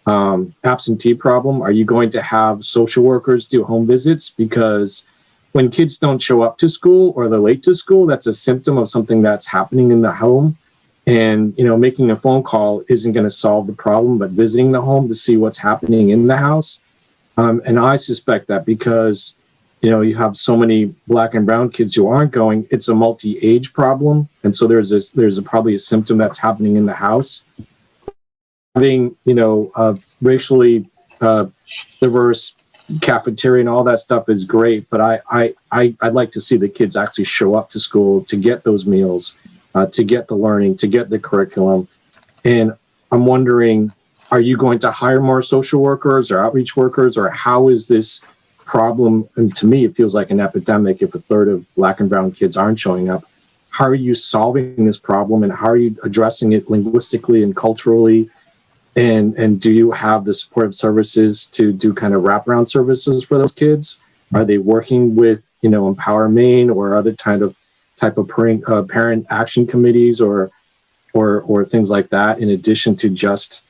absentee problem. Are you going to have social workers do home visits? Because when kids don't show up to school or they're late to school, that's a symptom of something that's happening in the home. And, making a phone call isn't going to solve the problem, but visiting the home to see what's happening in the house. And I suspect that because, you have so many Black and brown kids who aren't going, it's a multi-age problem. And so there's probably a symptom that's happening in the house. Having, racially diverse cafeteria and all that stuff is great, but I'd like to see the kids actually show up to school to get those meals. To get the learning, to get the curriculum. And I'm wondering, are you going to hire more social workers or outreach workers, or how is this problem? And to me, it feels like an epidemic if a third of Black and brown kids aren't showing up. How are you solving this problem, and how are you addressing it linguistically and culturally? And do you have the supportive services to do kind of wraparound services for those kids? Are they working with, Empower Maine or other type of parent action committees, or or things like that, in addition to just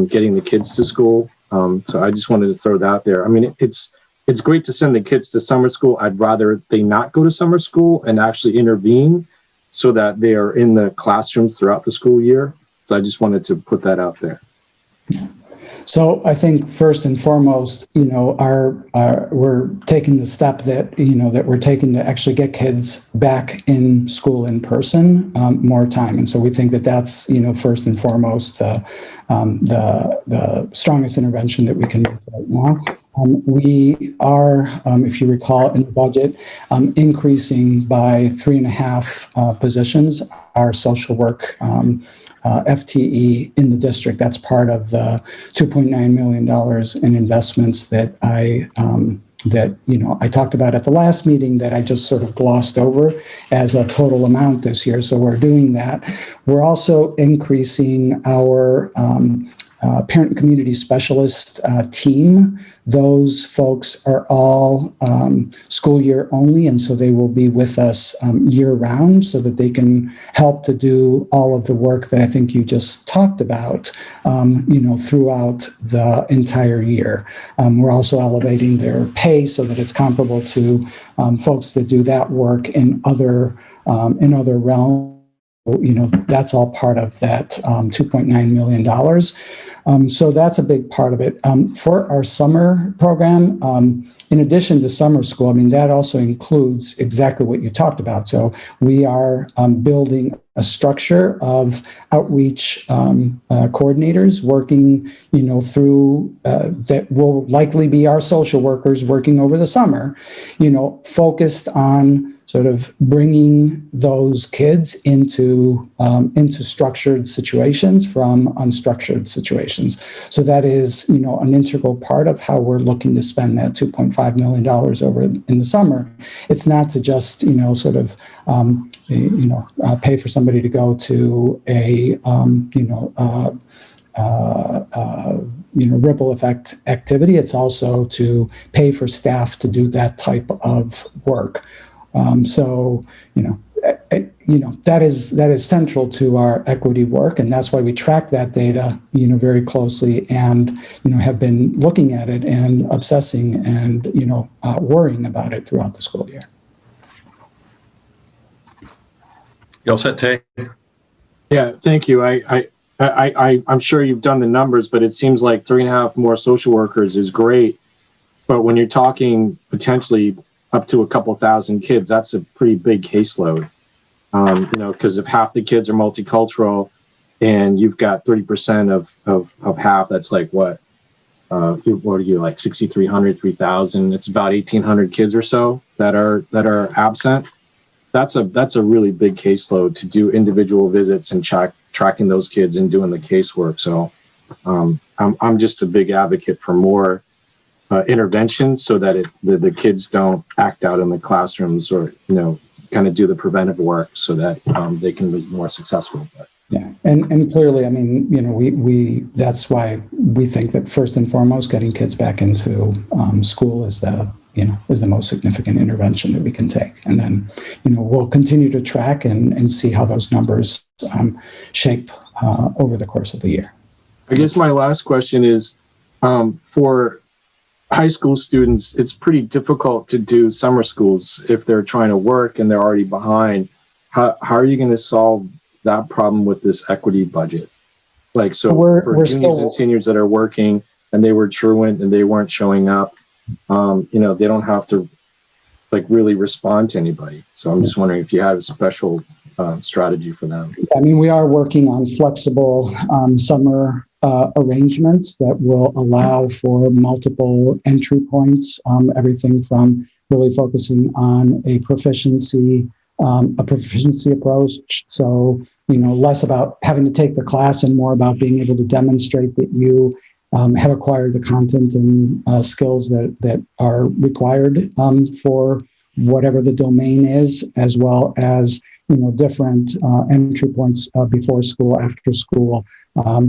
getting the kids to school. So I just wanted to throw that out there. I mean, it's great to send the kids to summer school. I'd rather they not go to summer school and actually intervene so that they are in the classrooms throughout the school year. So I just wanted to put that out there. So I think first and foremost, we're taking the step that we're taking to actually get kids back in school in person more time, and so we think that that's first and foremost the strongest intervention that we can make right now. We are, if you recall, in the budget, increasing by 3.5 positions our social work FTE in the district. That's part of the $2.9 million in investments that I talked about at the last meeting that I just sort of glossed over as a total amount this year. So we're doing that. We're also increasing our parent and community specialist team. Those folks are all school year only, and so they will be with us year round so that they can help to do all of the work that I think you just talked about, throughout the entire year. We're also elevating their pay so that it's comparable to folks that do that work in other realms. That's all part of that $2.9 million. So that's a big part of it. For our summer program, in addition to summer school, that also includes exactly what you talked about. So we are building a structure of outreach coordinators working, through that will likely be our social workers working over the summer, focused on sort of bringing those kids into structured situations from unstructured situations. So that is, an integral part of how we're looking to spend that $2.5 million over in the summer. It's not to just, pay for somebody to go to a, ripple effect activity. It's also to pay for staff to do that type of work. That is central to our equity work, and that's why we track that data, very closely, and have been looking at it and obsessing and worrying about it throughout the school year. You all set, Tay? Yeah, thank you. I'm sure you've done the numbers, but it seems like 3.5 more social workers is great. But when you're talking potentially up to a couple thousand kids, that's a pretty big caseload. Because if half the kids are multicultural and you've got 30% of half, that's like what are you, like 6,300, 3,000? It's about 1,800 kids or so that are absent. That's a really big caseload to do individual visits and tracking those kids and doing the casework. So I'm just a big advocate for more intervention so that the kids don't act out in the classrooms, or kind of do the preventive work so that they can be more successful. Yeah, and clearly, we that's why we think that first and foremost, getting kids back into school is the most significant intervention that we can take, and then we'll continue to track and see how those numbers shape over the course of the year. I guess my last question is for high school students, it's pretty difficult to do summer schools if they're trying to work and they're already behind. How are you going to solve that problem with this equity budget? For juniors and seniors that are working and they were truant and they weren't showing up, they don't have to really respond to anybody. So I'm just wondering if you have a special strategy for them. We are working on flexible summer arrangements that will allow for multiple entry points, everything from really focusing on a proficiency approach. So, less about having to take the class and more about being able to demonstrate that you have acquired the content and skills that are required for whatever the domain is, as well as different entry points before school, after school,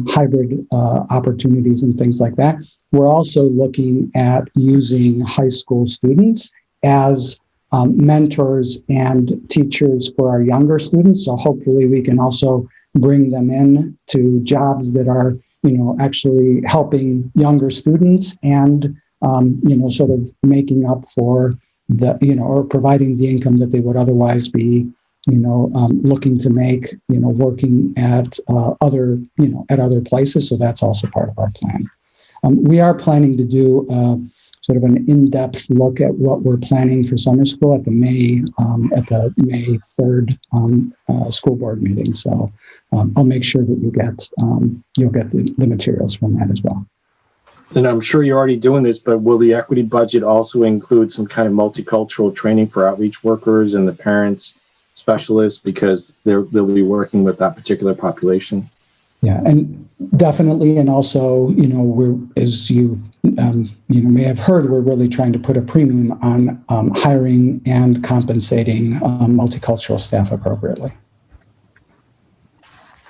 hybrid opportunities and things like that. We're also looking at using high school students as mentors and teachers for our younger students. So hopefully we can also bring them in to jobs that are, actually helping younger students and, sort of making up for the, or providing the income that they would otherwise be, looking to make, working at other places. So that's also part of our plan. We are planning to do sort of an in-depth look at what we're planning for summer school at the May 3rd school board meeting. So I'll make sure that you'll get the materials from that as well. And I'm sure you're already doing this, but will the equity budget also include some kind of multicultural training for outreach workers and the parents, specialists, because they'll be working with that particular population? Yeah, and definitely, and also, we're, as you may have heard, we're really trying to put a premium on hiring and compensating multicultural staff appropriately.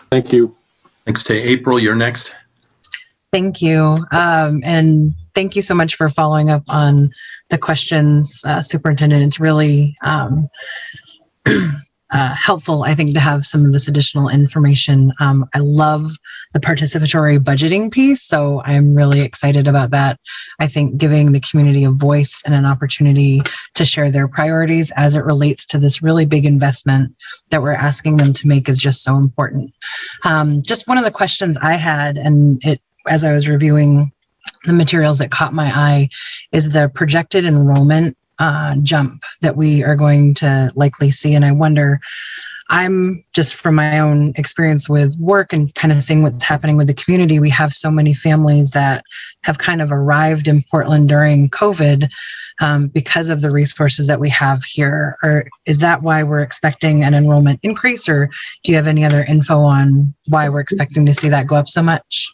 Thank you. Thanks, Tay. April, you're next. Thank you. And thank you so much for following up on the questions, Superintendent. It's really helpful, I think, to have some of this additional information. I love the participatory budgeting piece, so I'm really excited about that. I think giving the community a voice and an opportunity to share their priorities as it relates to this really big investment that we're asking them to make is just so important. Just one of the questions I had, and as I was reviewing the materials that caught my eye, is the projected enrollment jump that we are going to likely see. And I wonder, I'm just from my own experience with work and kind of seeing what's happening with the community, we have so many families that have kind of arrived in Portland during COVID because of the resources that we have here. Or is that why we're expecting an enrollment increase? Or do you have any other info on why we're expecting to see that go up so much?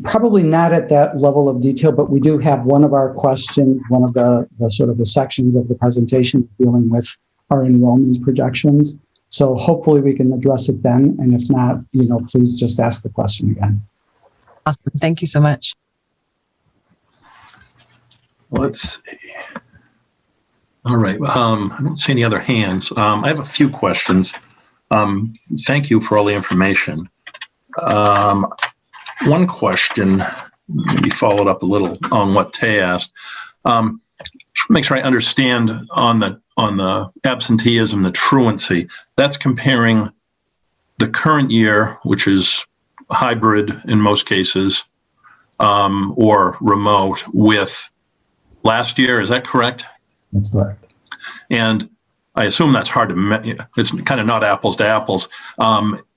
Probably not at that level of detail, but we do have one of our questions, one of the sort of the sections of the presentation dealing with our enrollment projections. So hopefully we can address it then. And if not, please just ask the question again. Awesome. Thank you so much. Let's see. All right. I don't see any other hands. I have a few questions. Thank you for all the information. One question, maybe followed up a little on what Tay asked. Make sure I understand on the absenteeism, the truancy. That's comparing the current year, which is hybrid in most cases, or remote, with last year. Is that correct? That's correct. And I assume that's hard to, it's kind of not apples to apples.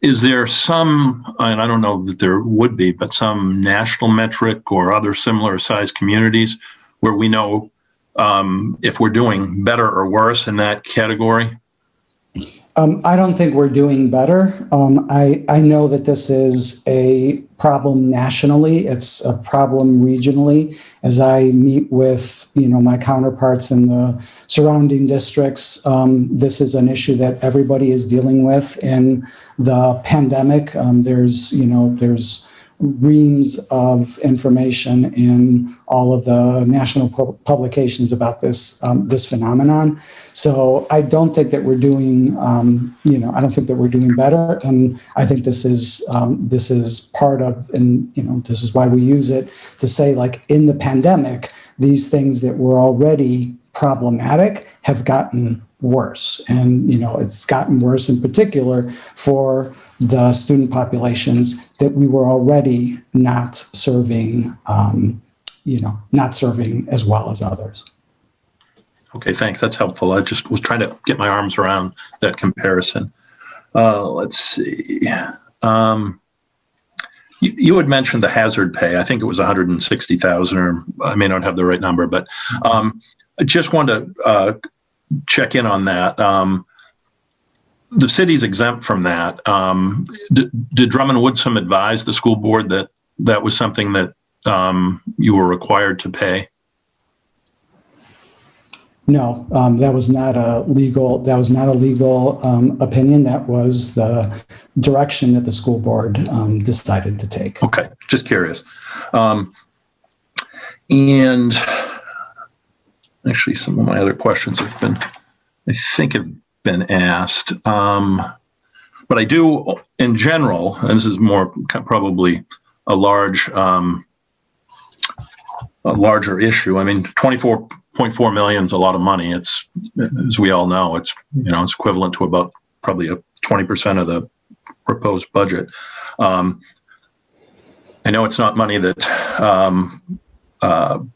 Is there some, and I don't know that there would be, but some national metric or other similar sized communities where we know if we're doing better or worse in that category? I don't think we're doing better. I know that this is a problem nationally. It's a problem regionally. As I meet with, my counterparts in the surrounding districts, this is an issue that everybody is dealing with in the pandemic. There's reams of information in all of the national publications about this phenomenon. So I don't think that we're doing, I don't think that we're doing better. And I think this is part of, and this is why we use it to say, like, in the pandemic, these things that were already problematic have gotten worse. And, it's gotten worse in particular for the student populations that we were already not serving, not serving as well as others. Okay, thanks. That's helpful. I just was trying to get my arms around that comparison. Let's see. You had mentioned the hazard pay. I think it was 160,000, or I may not have the right number, but I just wanted to check in on that. The city's exempt from that. Did Drummond Woodsum advise the school board that that was something that you were required to pay? No, that was not a legal opinion. That was the direction that the school board decided to take. Okay, just curious. And actually, some of my other questions have been, I think, have been asked. but I do, in general, and this is more probably a larger issue. I mean, 24.4 million is a lot of money. It's, as we all know, it's equivalent to about probably 20% of the proposed budget. I know it's not money that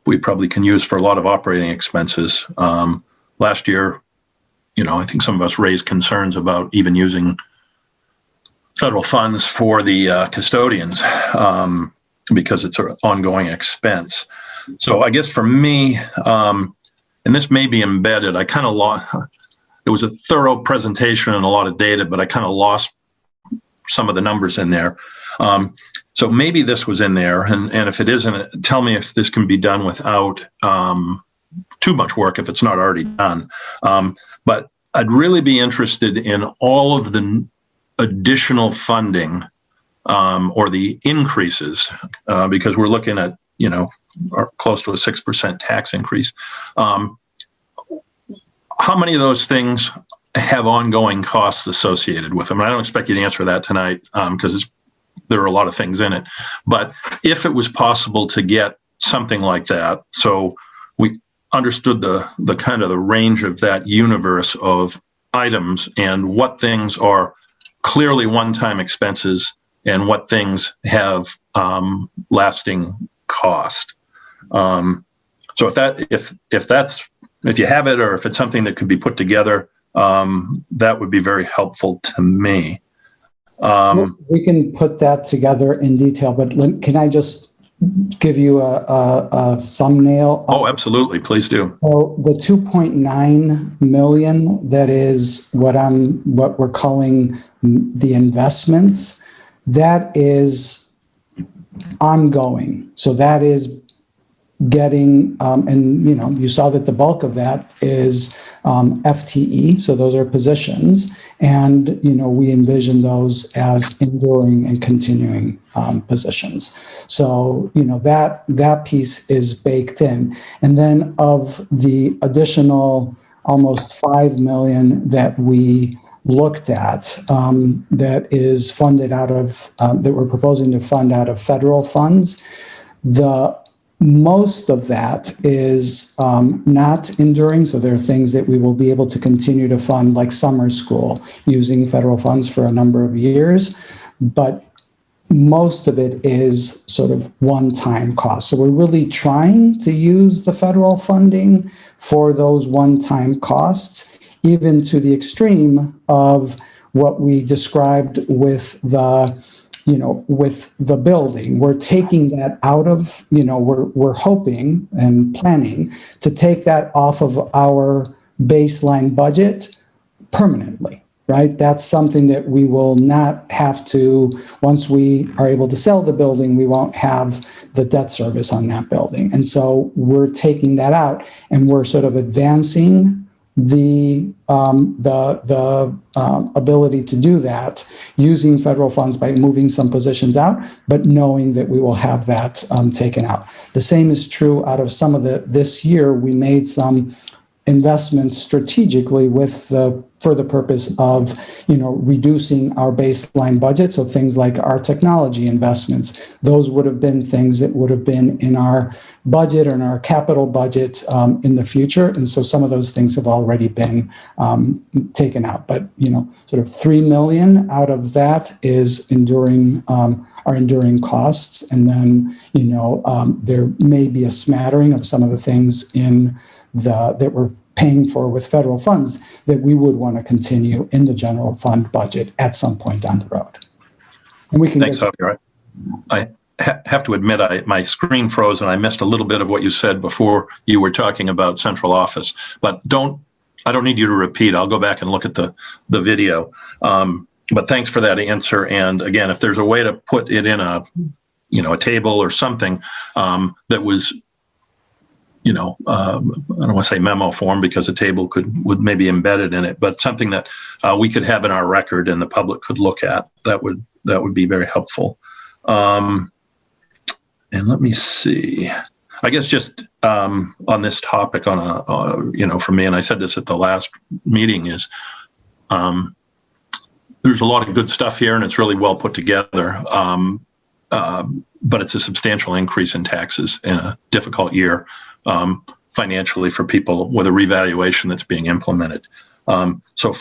we probably can use for a lot of operating expenses. Last year, I think some of us raised concerns about even using federal funds for the custodians because it's an ongoing expense. So I guess for me, and this may be embedded, I kind of lost, it was a thorough presentation and a lot of data, but I kind of lost some of the numbers in there. So maybe this was in there, and if it isn't, tell me if this can be done without too much work, if it's not already done. But I'd really be interested in all of the additional funding or the increases, because we're looking at, close to a 6% tax increase. How many of those things have ongoing costs associated with them? I don't expect you to answer that tonight because there are a lot of things in it. But if it was possible to get something like that, so we understood the kind of the range of that universe of items and what things are clearly one-time expenses and what things have lasting cost. So if you have it, or if it's something that could be put together, that would be very helpful to me. We can put that together in detail, but can I just give you a thumbnail? Oh, absolutely. Please do. So the 2.9 million, that is what we're calling the investments, that is ongoing. So that is getting, and you saw that the bulk of that is FTE. So those are positions, and we envision those as enduring and continuing positions. So that piece is baked in, and then of the additional almost 5 million that we looked at, that is funded out of that we're proposing to fund out of federal funds, most of that is not enduring. So there are things that we will be able to continue to fund, like summer school, using federal funds for a number of years. But most of it is sort of one-time costs. So we're really trying to use the federal funding for those one-time costs, even to the extreme of what we described with the building. We're taking that out of, we're hoping and planning to take that off of our baseline budget permanently, right? That's something that we will not have to, once we are able to sell the building, we won't have the debt service on that building. And so we're taking that out, and we're sort of advancing the ability to do that using federal funds by moving some positions out, but knowing that we will have that taken out. The same is true out of some of this year. We made some investments strategically for the purpose of, reducing our baseline budget. So things like our technology investments, those would have been things that would have been in our budget or in our capital budget in the future. And so some of those things have already been taken out. But, sort of 3 million out of that is enduring costs. And then, there may be a smattering of some of the things that we're paying for with federal funds that we would want to continue in the general fund budget at some point down the road. And we can. Thanks, Javier. I have to admit, my screen froze and I missed a little bit of what you said before you were talking about central office. But I don't need you to repeat. I'll go back and look at the video. But thanks for that answer. And again, if there's a way to put it in a table or something that was, I don't want to say memo form, because a table would maybe embedded in it, but something that we could have in our record and the public could look at, that would be very helpful. And let me see. I guess just on this topic, for me, and I said this at the last meeting, is there's a lot of good stuff here, and it's really well put together. But it's a substantial increase in taxes in a difficult year financially for people with a revaluation that's being implemented. So,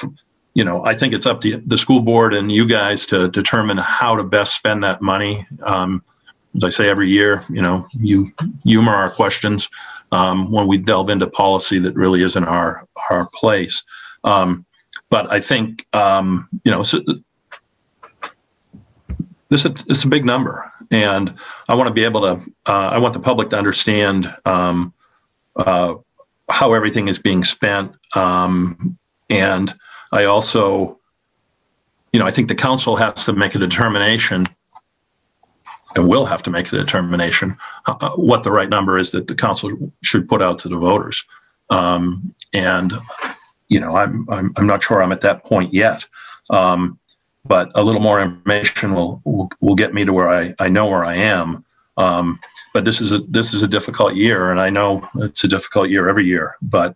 I think it's up to the school board and you guys to determine how to best spend that money. As I say every year, you humor our questions when we delve into policy that really isn't our place. But I think, this is a big number, and I want to be able to, I want the public to understand how everything is being spent. And I also, I think the council has to make a determination, and will have to make a determination what the right number is that the council should put out to the voters. And I'm not sure I'm at that point yet. But a little more information will get me to where I know where I am. But this is a difficult year, and I know it's a difficult year every year. But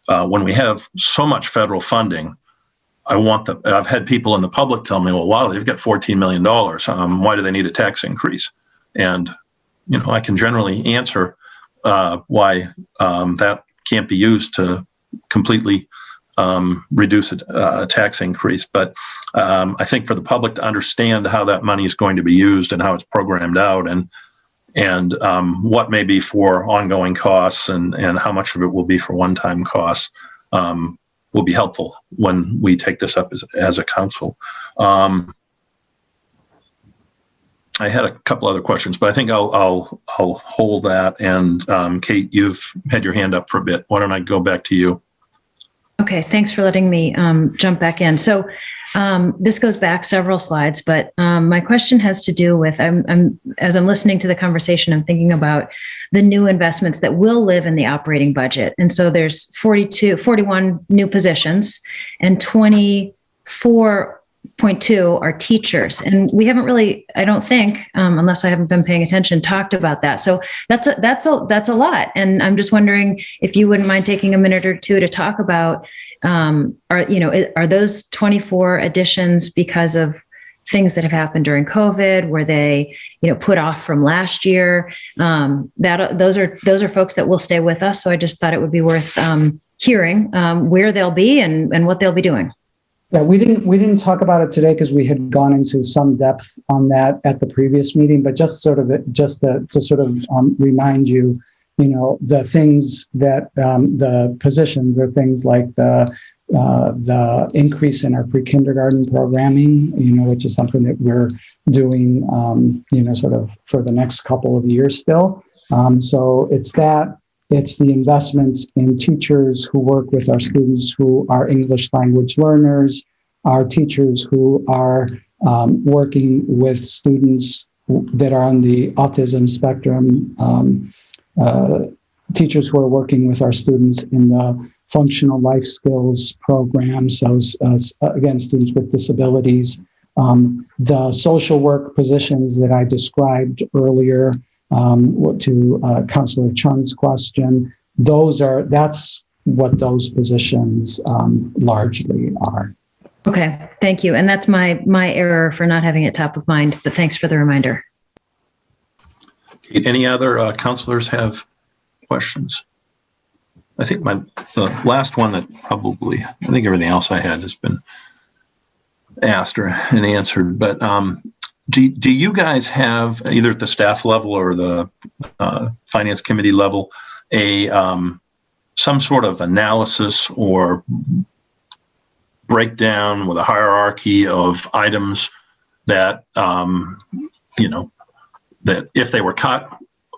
when we have so much federal funding, I've had people in the public tell me, well, wow, they've got $14 million. Why do they need a tax increase? And, I can generally answer why that can't be used to completely reduce a tax increase. But I think for the public to understand how that money is going to be used and how it's programmed out, and what may be for ongoing costs and how much of it will be for one-time costs, will be helpful when we take this up as a council. I had a couple other questions, but I think I'll hold that. And Kate, you've had your hand up for a bit. Why don't I go back to you? Okay, thanks for letting me jump back in. So this goes back several slides, but my question has to do with, as I'm listening to the conversation, I'm thinking about the new investments that will live in the operating budget. And so there's 41 new positions, and 24.2 are teachers. And we haven't really, I don't think, unless I haven't been paying attention, talked about that. So that's a lot. And I'm just wondering if you wouldn't mind taking a minute or two to talk about, are those 24 additions because of things that have happened during COVID? Were they, put off from last year? Those are folks that will stay with us. So I just thought it would be worth hearing where they'll be and what they'll be doing. Yeah, we didn't talk about it today because we had gone into some depth on that at the previous meeting. But just to remind you, the things that the positions are things like the increase in our pre-kindergarten programming, which is something that we're doing, sort of for the next couple of years still. So it's that. It's the investments in teachers who work with our students who are English language learners, our teachers who are working with students that are on the autism spectrum, teachers who are working with our students in the functional life skills program. So again, students with disabilities, the social work positions that I described earlier, to Councilor Chung's question, that's what those positions largely are. Okay, thank you. And that's my error for not having it top of mind, but thanks for the reminder. Any other councilors have questions? I think the last one that I think everything else I had has been asked and answered, but do you guys have, either at the staff level or the finance committee level, some sort of analysis or breakdown with a hierarchy of items that, that if they were cut,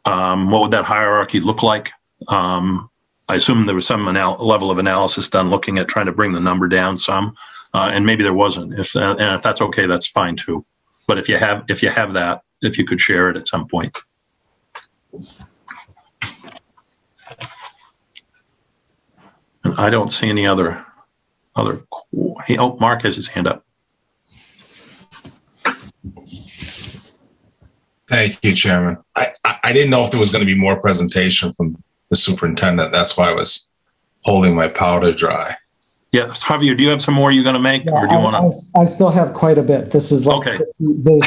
what would that hierarchy look like? I assume there was some level of analysis done looking at trying to bring the number down some, and maybe there wasn't. If that's okay, that's fine too. But if you have that, if you could share it at some point. And I don't see any other. Mark has his hand up. Thank you, Chairman. I didn't know if there was going to be more presentation from the superintendent. That's why I was holding my powder dry. Yes, Javier, do you have some more you're going to make, or do you want to? I still have quite a bit. This is like Okay. 50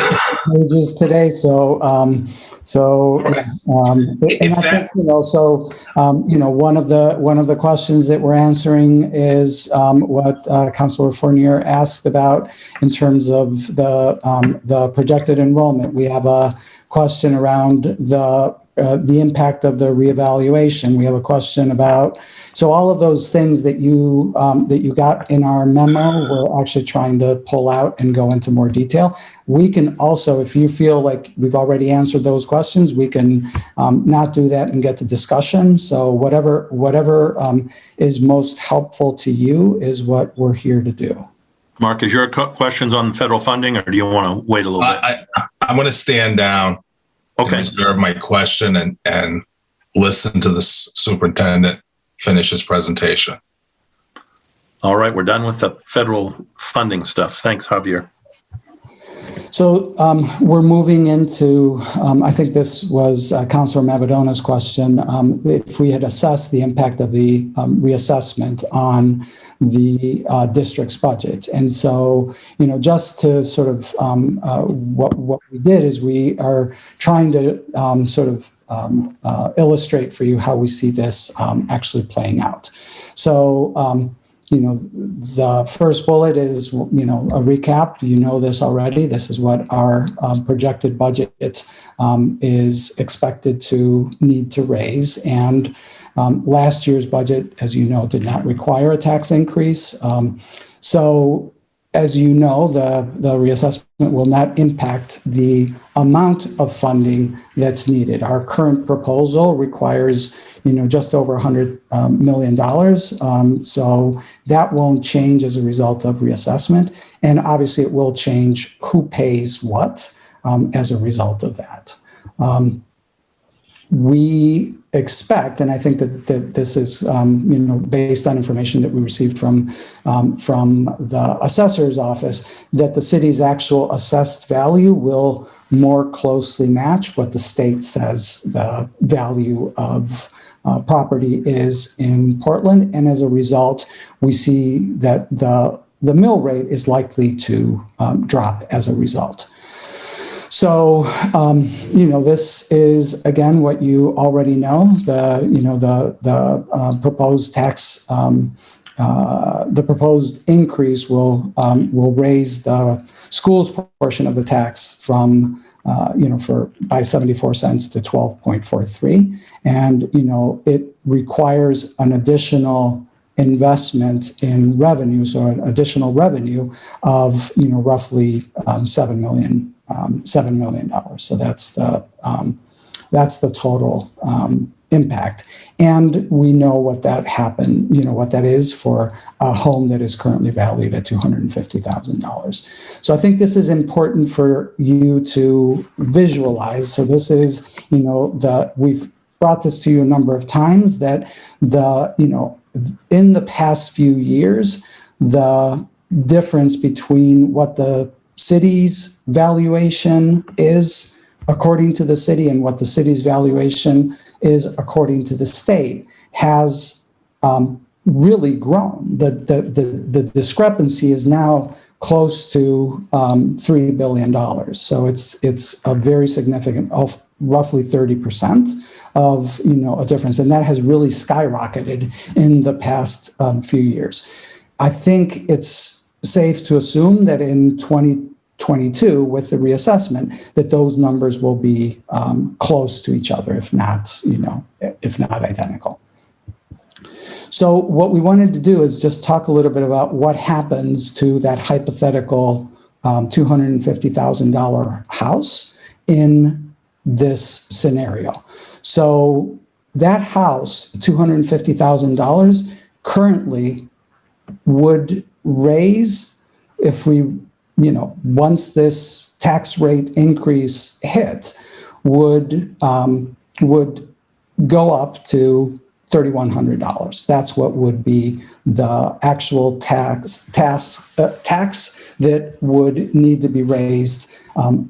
pages today, so Okay. and I think, one of the questions that we're answering is what Councilor Fournier asked about in terms of the projected enrollment. We have a question around the impact of the reevaluation. We have a question about, so all of those things that you got in our memo, we're actually trying to pull out and go into more detail. We can also, if you feel like we've already answered those questions, we can not do that and get to discussion. So whatever is most helpful to you is what we're here to do. Mark, is your questions on federal funding, or do you want to wait a little bit? I'm going to stand down. Okay. And reserve my question and listen to the superintendent finish his presentation. All right, we're done with the federal funding stuff. Thanks, Javier. So we're moving into, I think this was Councilor Mavadona's question, if we had assessed the impact of the reassessment on the district's budget. And so, just to sort of what we did is we are trying to illustrate for you how we see this actually playing out. So, the first bullet is, a recap. You know this already. This is what our projected budget is expected to need to raise. And last year's budget, as you know, did not require a tax increase. So, as you know, the reassessment will not impact the amount of funding that's needed. Our current proposal requires, just over $100 million. So that won't change as a result of reassessment. And obviously it will change who pays what as a result of that. We expect, and I think that this is, based on information that we received from the assessor's office, that the city's actual assessed value will more closely match what the state says the value of property is in Portland. And as a result, we see that the mill rate is likely to drop as a result. So, this is, again, what you already know. The proposed tax, the proposed increase will raise the school's portion of the tax from, by 74 cents to 12.43. And, it requires an additional investment in revenue, so an additional revenue of, roughly $7 million. So that's the total impact. And we know what that what that is for a home that is currently valued at $250,000. So I think this is important for you to visualize. So this is, we've brought this to you a number of times that in the past few years, the difference between what the city's valuation is according to the city and what the city's valuation is according to the state has really grown. The discrepancy is now close to $3 billion. So it's a very significant, roughly 30% of a difference, and that has really skyrocketed in the past few years. I think it's safe to assume that in 2022, with the reassessment, that those numbers will be close to each other, if not identical. So what we wanted to do is just talk a little bit about what happens to that hypothetical $250,000 house in this scenario. So that house, $250,000, currently would raise, if we, once this tax rate increase hit, would go up to $3,100. That's what would be the actual tax that would need to be raised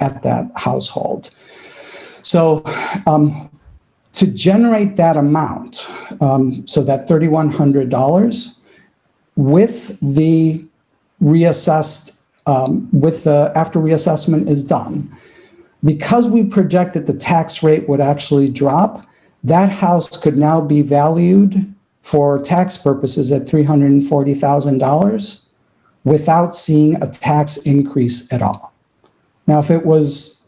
at that household. So to generate that amount, so that $3,100, with the reassessed, after reassessment is done, because we projected the tax rate would actually drop, that house could now be valued for tax purposes at $340,000 without seeing a tax increase at all. Now, if it was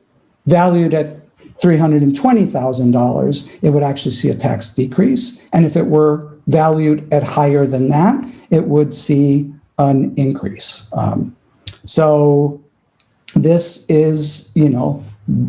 valued at $320,000, it would actually see a tax decrease. And if it were valued at higher than that, it would see an increase. So this is,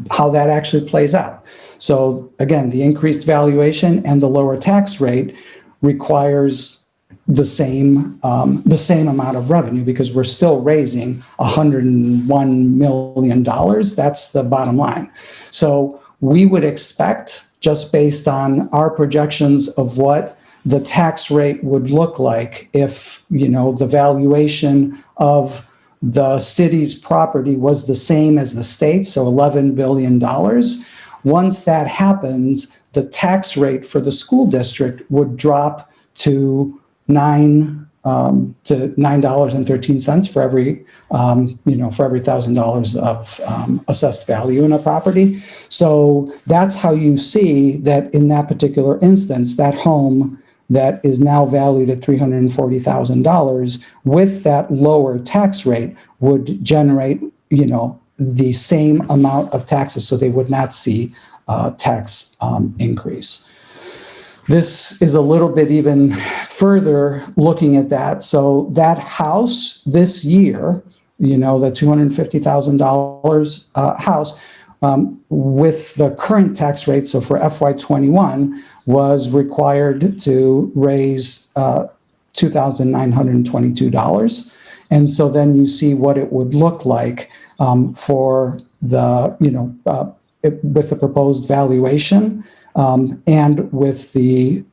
how that actually plays out. So again, the increased valuation and the lower tax rate requires the same amount of revenue, because we're still raising $101 million. That's the bottom line. So we would expect, just based on our projections of what the tax rate would look like if, the valuation of the city's property was the same as the state, so $11 billion. Once that happens, the tax rate for the school district would drop to $9.13 for every $1,000 of assessed value in a property. So that's how you see that in that particular instance, that home that is now valued at $340,000 with that lower tax rate would generate, the same amount of taxes. So they would not see a tax increase. This is a little bit even further looking at that. So that house this year, the $250,000 house, with the current tax rate, so for FY21, was required to raise $2,922. And so then you see what it would look like for the, with the proposed valuation. And with the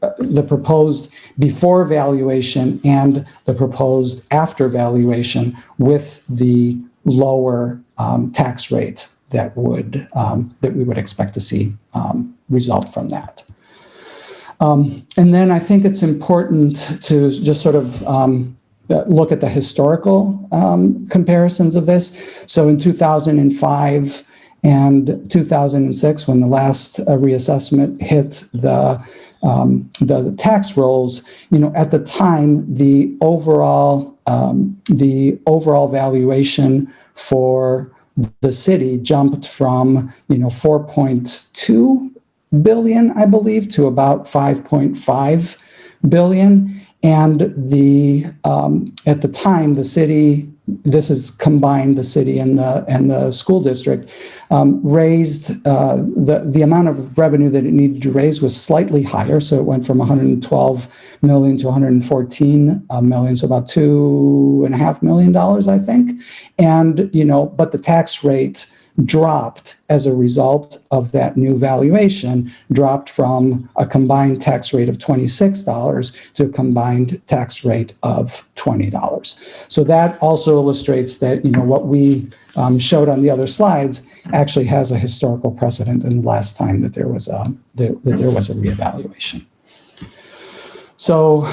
proposed before valuation and the proposed after valuation, with the lower tax rate that we would expect to see result from that. And then I think it's important to just sort of look at the historical comparisons of this. So in 2005. And 2006, when the last reassessment hit the tax rolls, at the time, the overall valuation for the city jumped from 4.2 billion, I believe, to about 5.5 billion. And at the time, the city, this is combined, the city and the school district, raised the amount of revenue that it needed to raise was slightly higher. So it went from 112 million to 114 million, so about $2.5 million, I think. And, but the tax rate dropped as a result of that new valuation, dropped from a combined tax rate of $26 to a combined tax rate of $20. So that also illustrates that, what we showed on the other slides actually has a historical precedent in the last time that there was a reevaluation. So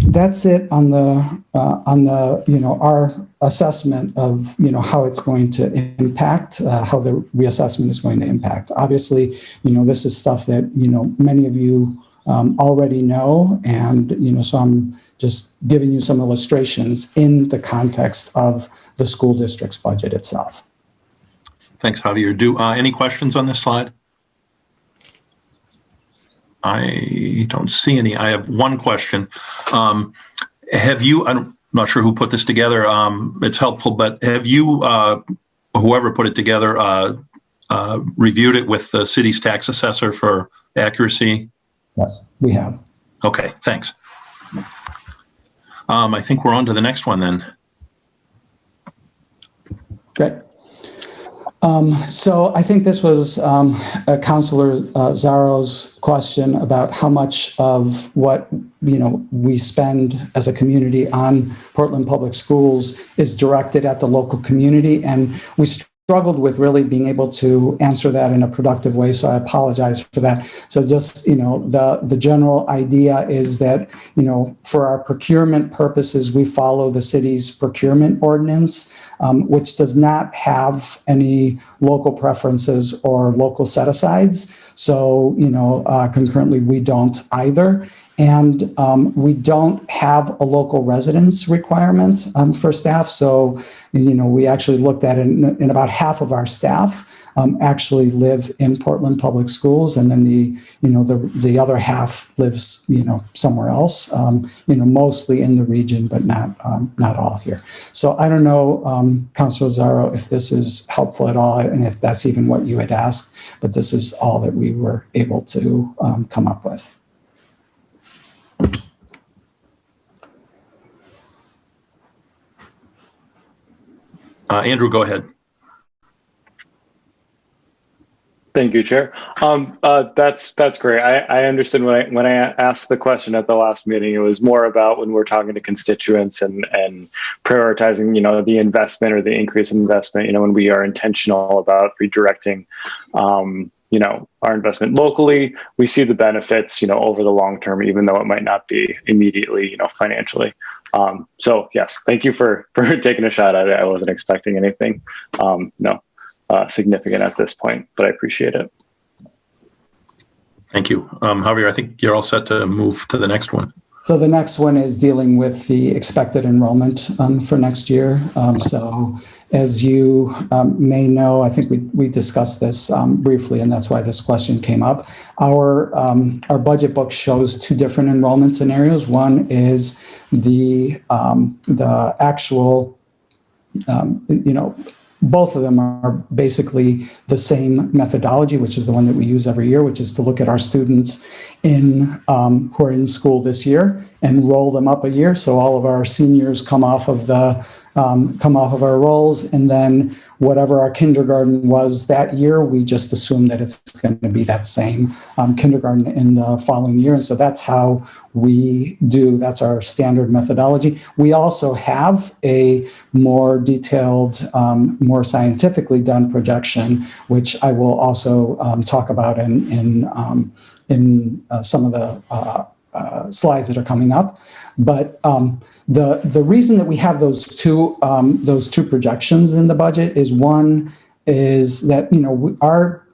that's it on the our assessment of how it's going to impact, how the reassessment is going to impact. Obviously, this is stuff that many of you already know, and so I'm just giving you some illustrations in the context of the school district's budget itself. Thanks, Javier. Any questions on this slide? I don't see any. I have one question. Have you, I'm not sure who put this together. It's helpful, but have you, whoever put it together, reviewed it with the city's tax assessor for accuracy? Yes, we have. Okay, thanks. I think we're on to the next one then. Great. So I think this was Councilor Zaro's question about how much of what we spend as a community on Portland Public Schools is directed at the local community, and we struggled with really being able to answer that in a productive way, so I apologize for that. So just, the general idea is that, for our procurement purposes, we follow the city's procurement ordinance, which does not have any local preferences or local set-asides. So, concurrently, we don't either. And we don't have a local residence requirement for staff. So, we actually looked at it, and about half of our staff actually live in Portland Public Schools, and then the other half lives, somewhere else. Mostly in the region, but not all here. So I don't know, Councilor Zarro, if this is helpful at all, and if that's even what you had asked. But this is all that we were able to come up with. Andrew, go ahead. Thank you, Chair. That's great. I understood when I asked the question at the last meeting, it was more about when we're talking to constituents and prioritizing, the investment or the increase in investment, when we are intentional about redirecting, our investment locally, we see the benefits, over the long term, even though it might not be immediately, financially. So yes, thank you for taking a shot at it. I wasn't expecting anything, significant at this point, but I appreciate it. Thank you. Javier, I think you're all set to move to the next one. So the next one is dealing with the expected enrollment for next year. So as you may know, I think we discussed this briefly, and that's why this question came up. Our budget book shows two different enrollment scenarios. One is the actual, both of them are basically the same methodology, which is the one that we use every year, which is to look at our students who are in school this year and roll them up a year. So all of our seniors come off of our rolls, and then whatever our kindergarten was that year, we just assume that it's going to be that same kindergarten in the following year. And so that's how that's our standard methodology. We also have a more detailed, more scientifically done projection, which I will also talk about in some of the slides that are coming up. But the reason that we have those two projections in the budget is, one is that our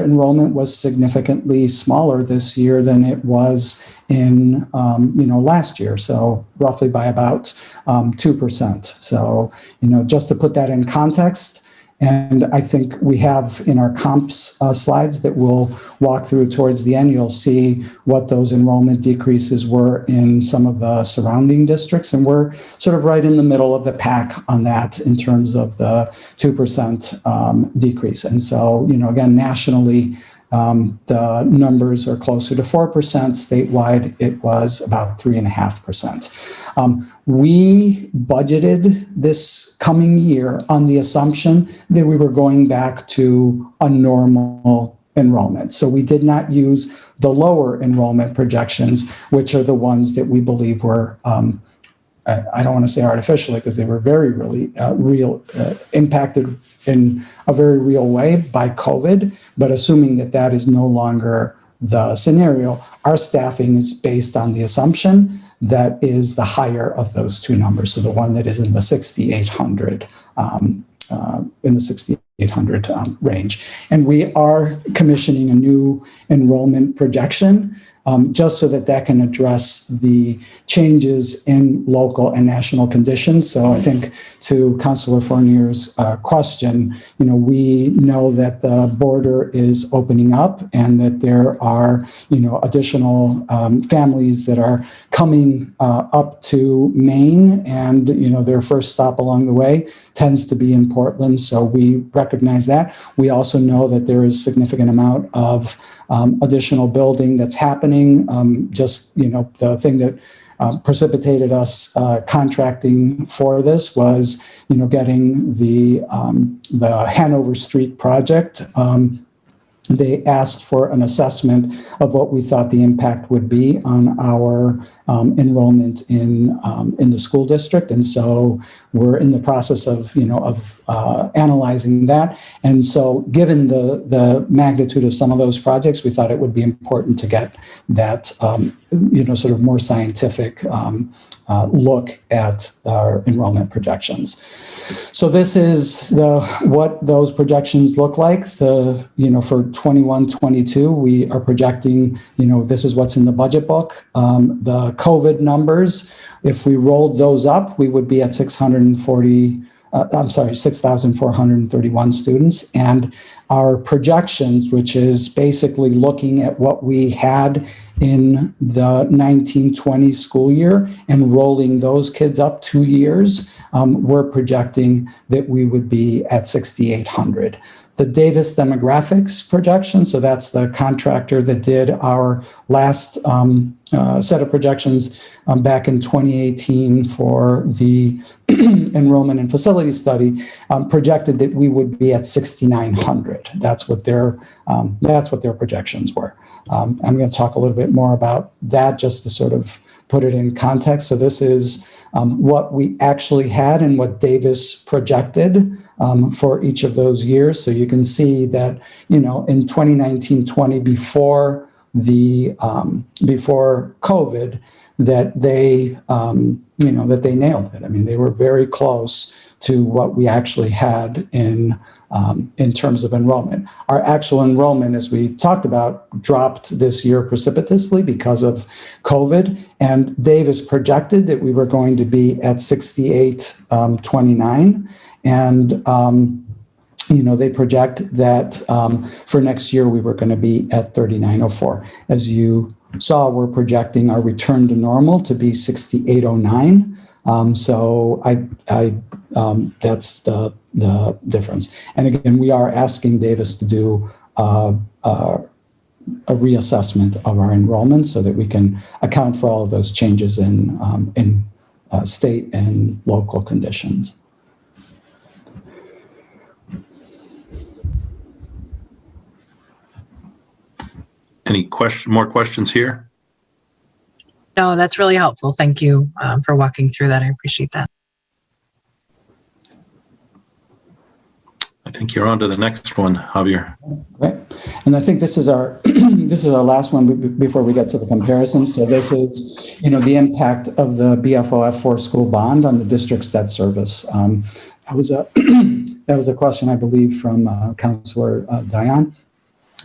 enrollment was significantly smaller this year than it was in last year, so roughly by about 2%. So just to put that in context. And I think we have in our comps slides that we'll walk through towards the end, you'll see what those enrollment decreases were in some of the surrounding districts. And we're sort of right in the middle of the pack on that in terms of the 2% decrease. And so, again, nationally, the numbers are closer to 4%. Statewide, it was about 3.5%. We budgeted this coming year on the assumption that we were going back to a normal enrollment. So we did not use the lower enrollment projections, which are the ones that we believe were I don't want to say artificially, because they were very, really real, impacted in a very real way by COVID. But assuming that that is no longer the scenario, our staffing is based on the assumption that is the higher of those two numbers. So the one that is in the 6,800 range. And we are commissioning a new enrollment projection just so that can address the changes in local and national conditions. So I think to Councilor Fournier's question, we know that the border is opening up and that there are, additional families that are coming up to Maine, and, their first stop along the way tends to be in Portland. So we recognize that. We also know that there is a significant amount of additional building that's happening. The thing that precipitated us contracting for this was, getting the Hanover Street project they asked for an assessment of what we thought the impact would be on our enrollment in the school district, and so we're in the process of analyzing that. And so, given the magnitude of some of those projects, we thought it would be important to get that sort of more scientific look at our enrollment projections. So this is what those projections look like. For 21-22, we are projecting, this is what's in the budget book. The COVID numbers, if we rolled those up, we would be at 6,431 students. And our projections, which is basically looking at what we had in the 1920 school year and rolling those kids up 2 years, we're projecting that we would be at 6,800. The Davis demographics projection, so that's the contractor that did our last set of projections back in 2018 for the enrollment and facility study, projected that we would be at 6,900. That's what their projections were. I'm going to talk a little bit more about that just to sort of put it in context. So this is what we actually had and what Davis projected for each of those years. So you can see that, in 2019-20, before COVID, that they nailed it. I mean, they were very close to what we actually had in terms of enrollment. Our actual enrollment, as we talked about, dropped this year precipitously because of COVID, and Davis projected that we were going to be at 6829, and they project that for next year we were going to be at 3904. As you saw, we're projecting our return to normal to be 6809. So that's the difference. And again, we are asking Davis to do a reassessment of our enrollment so that we can account for all of those changes in state and local conditions. Any more questions here? No, that's really helpful. Thank you for walking through that. I appreciate that. I think you're on to the next one, Javier. Right. And I think this is our last one before we get to the comparison. So this is, the impact of the BFOF4 school bond on the district's debt service. That was a question, I believe, from Councilor Dion.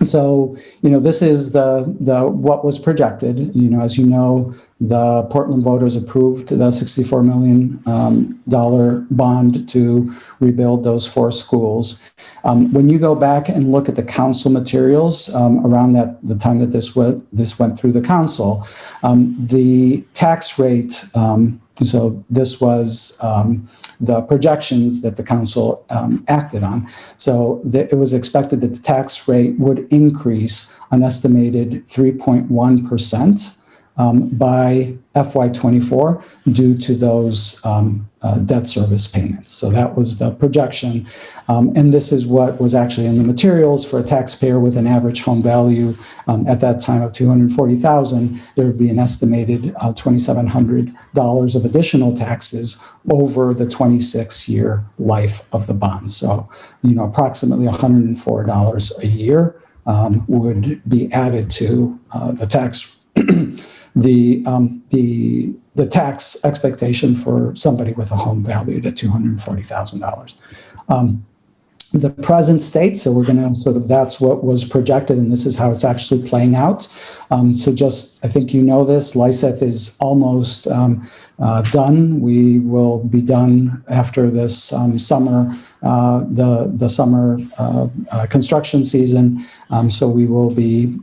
So, this is the what was projected. As you know, the Portland voters approved the $64 million bond to rebuild those 4 schools. When you go back and look at the council materials around the time that this went through the council, the tax rate. So this was the projections that the council acted on. So it was expected that the tax rate would increase an estimated 3.1% by FY24 due to those debt service payments. So that was the projection. And this is what was actually in the materials for a taxpayer with an average home value at that time of $240,000. There would be an estimated $2,700 of additional taxes over the 26-year life of the bond. So, approximately $104 a year would be added to the tax. The tax expectation for somebody with a home valued at $240,000. The present state, so we're going to that's what was projected, and this is how it's actually playing out. So I think this, LICEF is almost done. We will be done after this summer, the summer construction season. So we will be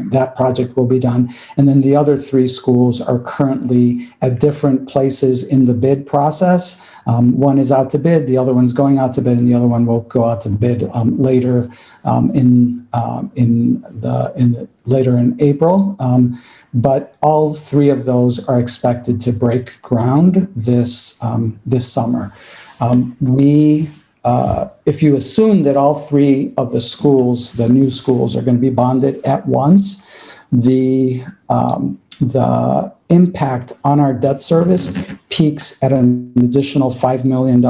that project will be done. And then the other 3 schools are currently at different places in the bid process. One is out to bid, the other one's going out to bid, and the other one will go out to bid later later in April. But all 3 of those are expected to break ground this summer. We if you assume that all three of the schools, the new schools, are going to be bonded at once, the impact on our debt service peaks at an additional $5 million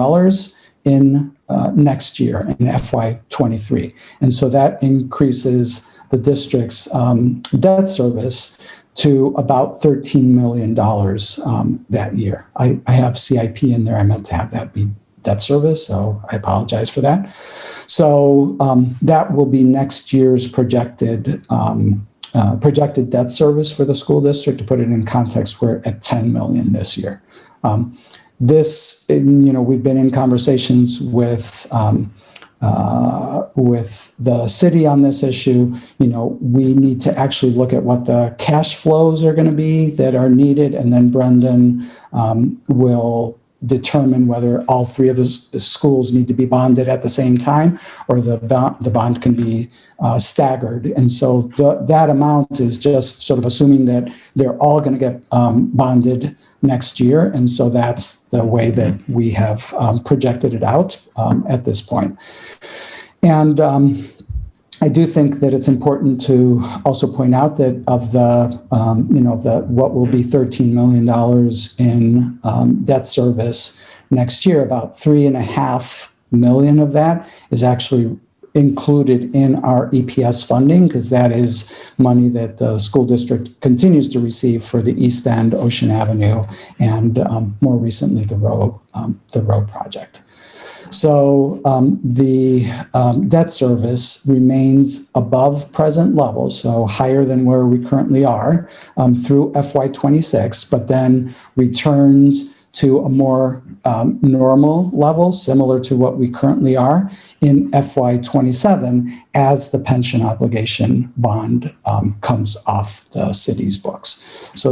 in next year, in FY23. And so that increases the district's debt service to about $13 million that year. I have CIP in there. I meant to have that be debt service, so I apologize for that. So that will be next year's projected debt service for the school district. To put it in context, we're at $10 million this year. We've been in conversations with the city on this issue. We need to actually look at what the cash flows are going to be that are needed, and then Brendan will determine whether all three of the schools need to be bonded at the same time, or the bond can be staggered. And so that amount is just sort of assuming that they're all going to get bonded next year. And so that's the way that we have projected it out at this point. And I do think that it's important to also point out that of the what will be $13 million in debt service next year, about $3.5 million of that is actually included in our EPS funding, because that is money that the school district continues to receive for the East End, Ocean Avenue, and more recently the road project. So the debt service remains above present levels, so higher than where we currently are through FY26, but then returns to a more normal level, similar to what we currently are in FY27, as the pension obligation bond comes off the city's books. So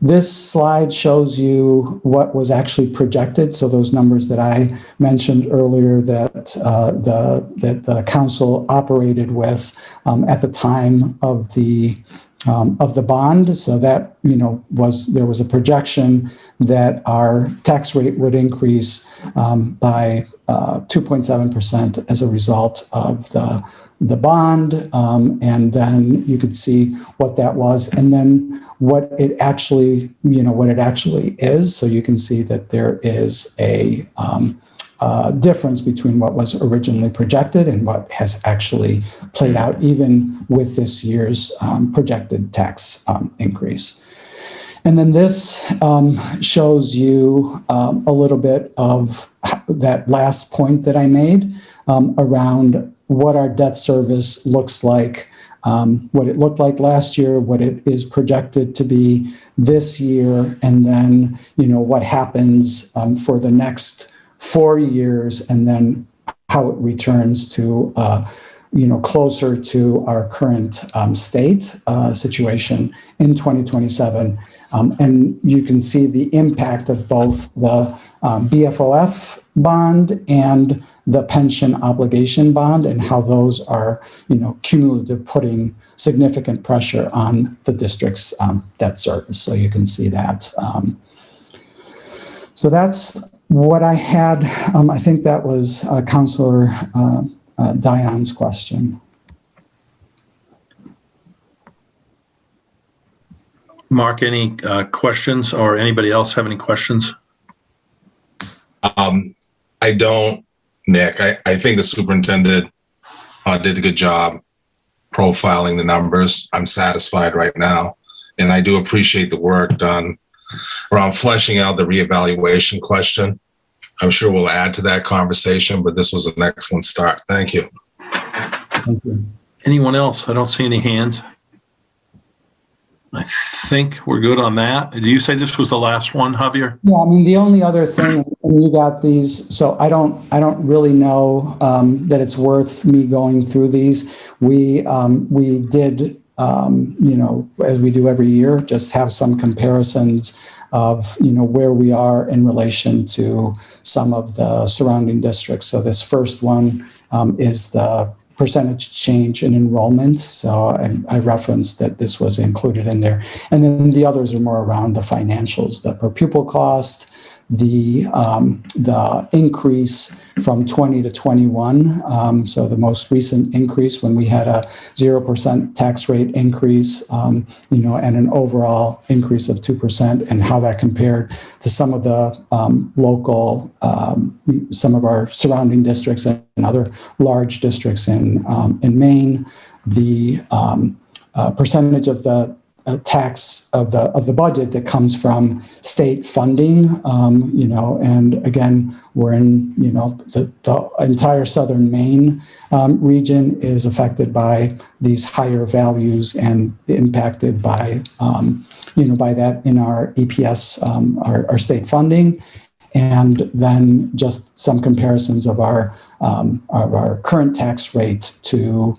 this slide shows you what was actually projected. So those numbers that I mentioned earlier that the council operated with at the time of the bond. So that there was a projection that our tax rate would increase by 2.7% as a result of the bond, and then you could see what that was, and then what it actually is. So you can see that there is a difference between what was originally projected and what has actually played out, even with this year's projected tax increase. And then this shows you a little bit of that last point that I made around what our debt service looks like, what it looked like last year, what it is projected to be this year, and then what happens for the next 4 years, and then how it returns to closer to our current state situation in 2027. And you can see the impact of both the BFOF bond and the pension obligation bond, and how those are, cumulative, putting significant pressure on the district's debt service. So you can see that. So that's what I had. I think that was Councillor Dion's question. Mark, any questions, or anybody else have any questions? I don't, Nick. I think the superintendent did a good job profiling the numbers. I'm satisfied right now. And I do appreciate the work done around fleshing out the reevaluation question. I'm sure we'll add to that conversation, but this was an excellent start. Thank you. Thank you. Anyone else? I don't see any hands. I think we're good on that. Did you say this was the last one, Javier? Yeah, I mean, the only other thing, and you got these, so I don't really know that it's worth me going through these. We did, as we do every year, just have some comparisons of, where we are in relation to some of the surrounding districts. So this first one is the percentage change in enrollment. So I referenced that this was included in there. And then the others are more around the financials, the per pupil cost, the increase from 20 to 21. So the most recent increase when we had a 0% tax rate increase, and an overall increase of 2%, and how that compared to some of the local, some of our surrounding districts and other large districts in Maine. The percentage of the tax of the budget that comes from state funding, and again, we're in, the entire southern Maine region is affected by these higher values and impacted by, by that in our EPS, our state funding. And then just some comparisons of our current tax rate to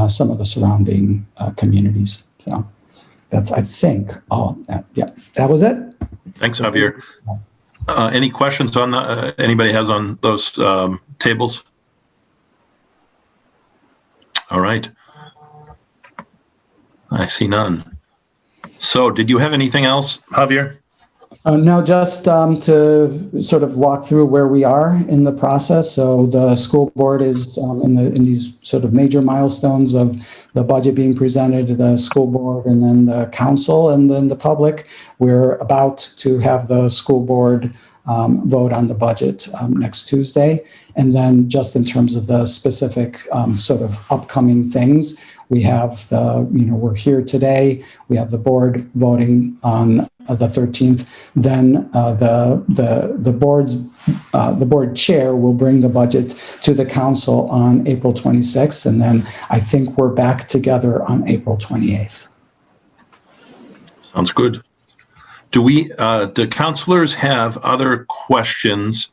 some of the surrounding communities. So that's, I think, all. Yeah, that was it. Thanks, Javier. Any questions on anybody has on those tables? All right. I see none. So did you have anything else, Javier? No, just to sort of walk through where we are in the process. So the school board is in these sort of major milestones of the budget being presented to the school board and then the council and then the public. We're about to have the school board vote on the budget next Tuesday. And then just in terms of the specific sort of upcoming things, we have we're here today. We have the board voting on the 13th. Then the board chair will bring the budget to the council on April 26th, and then I think we're back together on April 28th. Sounds good. Do councilors have other questions?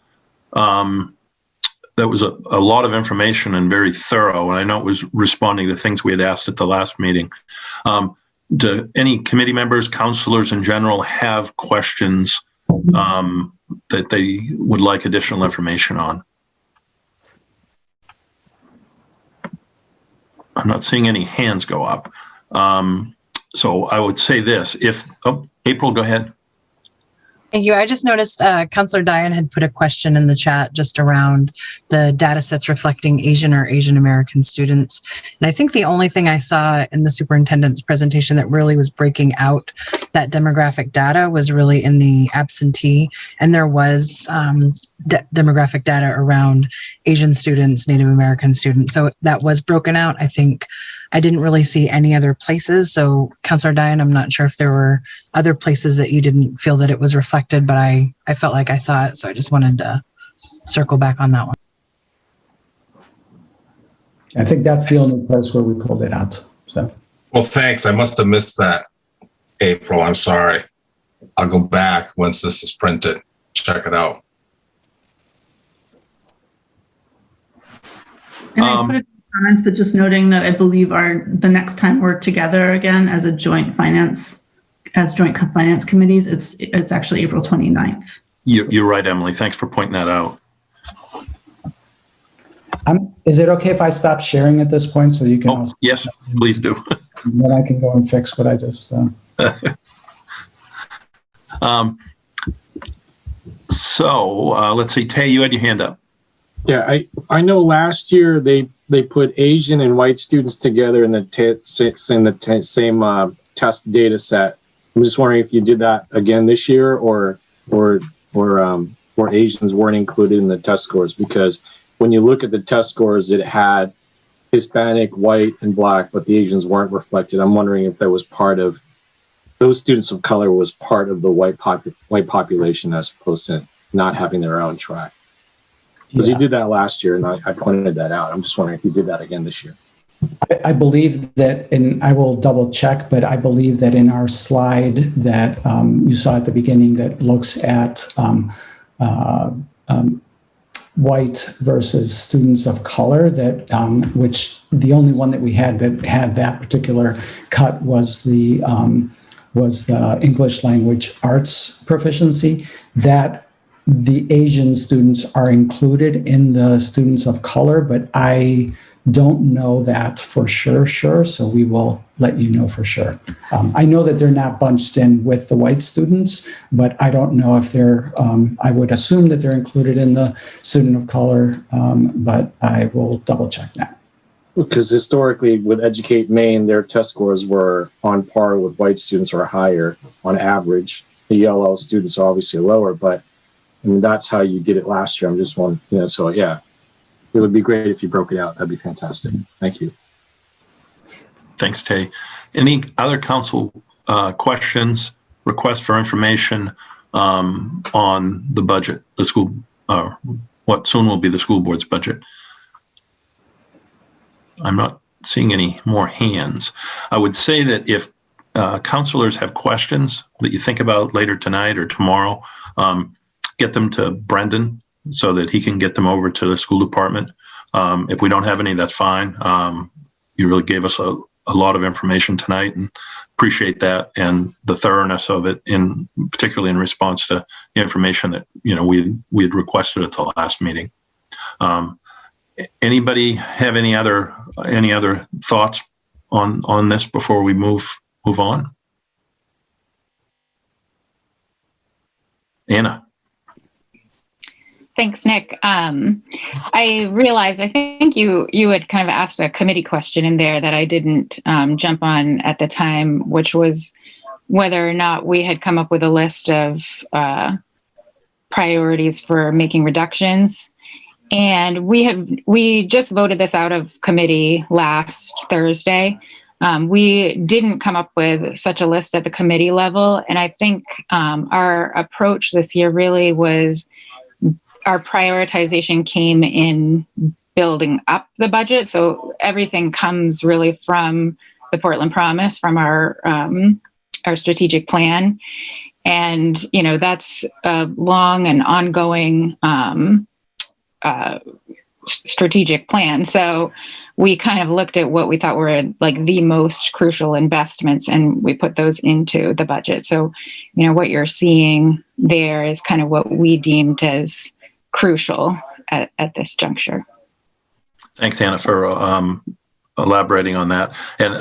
That was a lot of information and very thorough, and I know it was responding to things we had asked at the last meeting. Do any committee members, councilors in general, have questions that they would like additional information on? I'm not seeing any hands go up. So I would say this, April, go ahead. Thank you. I just noticed Councillor Diane had put a question in the chat just around the data sets reflecting Asian or Asian American students. And I think the only thing I saw in the superintendent's presentation that really was breaking out that demographic data was really in the absentee. And there was demographic data around Asian students, Native American students. So that was broken out. I think I didn't really see any other places. So Councillor Diane, I'm not sure if there were other places that you didn't feel that it was reflected, but I felt like I saw it. So I just wanted to circle back on that one. I think that's the only place where we pulled it out. So. Well, thanks. I must have missed that, April. I'm sorry. I'll go back once this is printed. Check it out. And I put it in comments, but just noting that I believe the next time we're together again as joint finance committees, it's actually April 29th. You're right, Emily. Thanks for pointing that out. Is it okay if I stop sharing at this point so you can also? Yes, please do. Then I can go and fix what I just So let's see, Tay, you had your hand up. Yeah, I know last year they put Asian and white students together in the same test data set. I'm just wondering if you did that again this year, or Asians weren't included in the test scores, because when you look at the test scores, it had Hispanic, white, and black, but the Asians weren't reflected. I'm wondering if that was part of those students of color was part of the white population as opposed to not having their own track. Because you did that last year, and I pointed that out. I'm just wondering if you did that again this year. I believe that, and I will double check, but I believe that in our slide that you saw at the beginning that looks at white versus students of color, that which the only one that we had that had that particular cut was the English language arts proficiency. That the Asian students are included in the students of color, but I don't know that for sure. So we will let you know for sure. I know that they're not bunched in with the white students, but I don't know if they're, I would assume that they're included in the student of color, but I will double check that. Because historically with Educate Maine, their test scores were on par with white students or higher on average. The ELL students are obviously lower, but I mean, that's how you did it last year. I'm just one, so yeah, it would be great if you broke it out. That'd be fantastic. Thank you. Thanks, Tay. Any other council questions, requests for information on the budget, the school, what soon will be the school board's budget? I'm not seeing any more hands. I would say that if counselors have questions that you think about later tonight or tomorrow, get them to Brendan so that he can get them over to the school department. If we don't have any, that's fine. You really gave us a lot of information tonight and appreciate that and the thoroughness of it, particularly in response to the information that we had requested at the last meeting. Anybody have any other thoughts on this before we move on? Anna. Thanks, Nick. I realized, I think you had kind of asked a committee question in there that I didn't jump on at the time, which was whether or not we had come up with a list of priorities for making reductions. And we just voted this out of committee last Thursday. We didn't come up with such a list at the committee level. And I think our approach this year really was our prioritization came in building up the budget. So everything comes really from the Portland Promise, from our strategic plan. And, that's a long and ongoing strategic plan. So we kind of looked at what we thought were like the most crucial investments and we put those into the budget. So, what you're seeing there is kind of what we deemed as crucial at this juncture. Thanks, Anna, for elaborating on that. And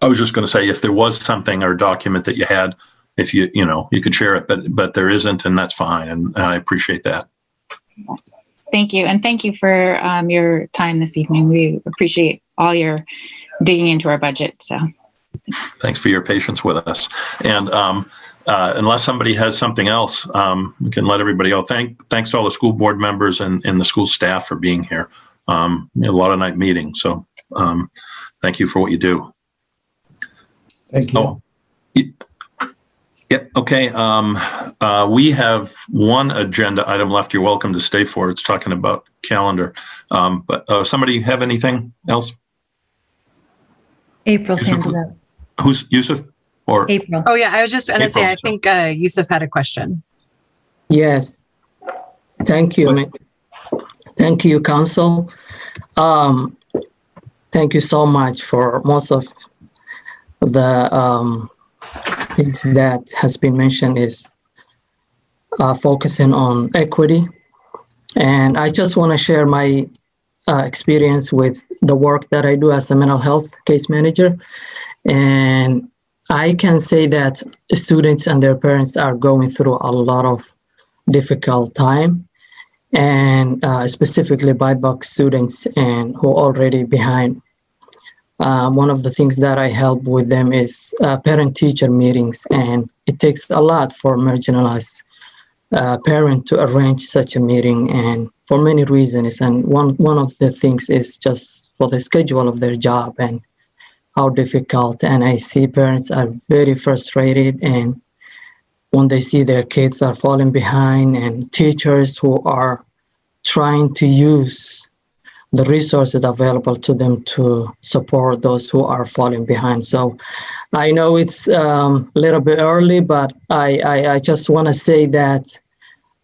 I was just going to say, if there was something or document that you had, if you could share it, but there isn't, and that's fine. And I appreciate that. Thank you. And thank you for your time this evening. We appreciate all your digging into our budget. So thanks for your patience with us. And unless somebody has something else, we can let everybody go. Thanks to all the school board members and the school staff for being here. A lot of night meetings. So thank you for what you do. Thank you. Yeah, okay. We have one agenda item left. You're welcome to stay for it. It's talking about calendar. But somebody have anything else? April's hands up. Who's Yusuf or April? Oh yeah, I was just going to say, I think Yusuf had a question. Yes. Thank you. Thank you, Council. Thank you so much for most of the things that has been mentioned is focusing on equity. And I just want to share my experience with the work that I do as a mental health case manager. And I can say that students and their parents are going through a lot of difficult time, and specifically BIPOC students and who are already behind. One of the things that I help with them is parent-teacher meetings, and it takes a lot for marginalized parent to arrange such a meeting, and for many reasons. And one of the things is just for the schedule of their job and how difficult. And I see parents are very frustrated, and when they see their kids are falling behind, and teachers who are trying to use the resources available to them to support those who are falling behind. So I know it's a little bit early, but I just want to say that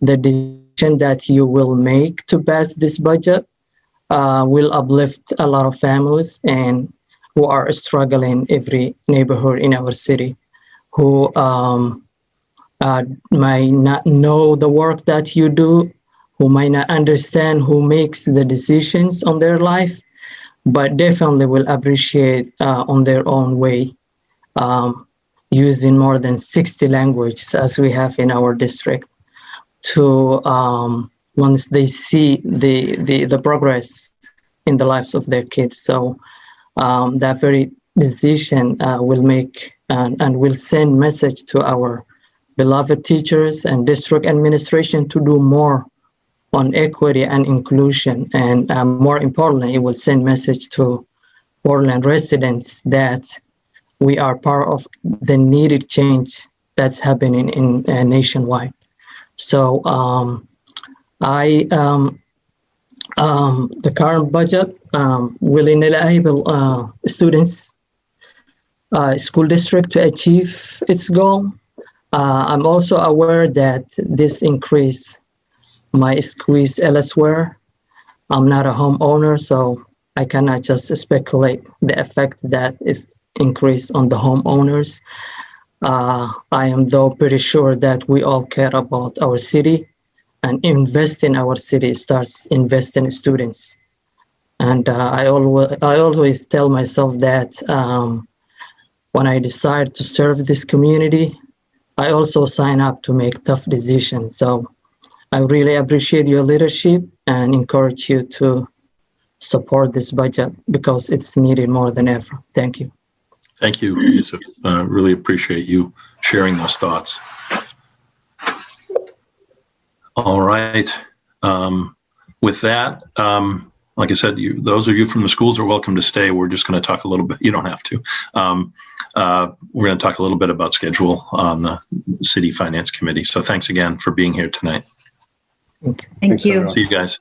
the decision that you will make to pass this budget will uplift a lot of families and who are struggling in every neighborhood in our city, who might not know the work that you do, who might not understand who makes the decisions on their life, but definitely will appreciate on their own way, using more than 60 languages as we have in our district, to once they see the progress in the lives of their kids. So that very decision will make and will send message to our beloved teachers and district administration to do more on equity and inclusion. And more importantly, it will send message to Portland residents that we are part of the needed change that's happening in nationwide. So the current budget will enable students, school district to achieve its goal. I'm also aware that this increase might squeeze elsewhere. I'm not a homeowner, so I cannot just speculate the effect that is increased on the homeowners. I am though pretty sure that we all care about our city, and invest in our city starts investing in students. And I always tell myself that when I decide to serve this community, I also sign up to make tough decisions. So I really appreciate your leadership and encourage you to support this budget because it's needed more than ever. Thank you. Thank you, Yusuf. Really appreciate you sharing those thoughts. All right. With that, like I said, those of you from the schools are welcome to stay. We're just going to talk a little bit. You don't have to. We're going to talk a little bit about schedule on the City Finance Committee. So thanks again for being here tonight. Thank you. See you guys.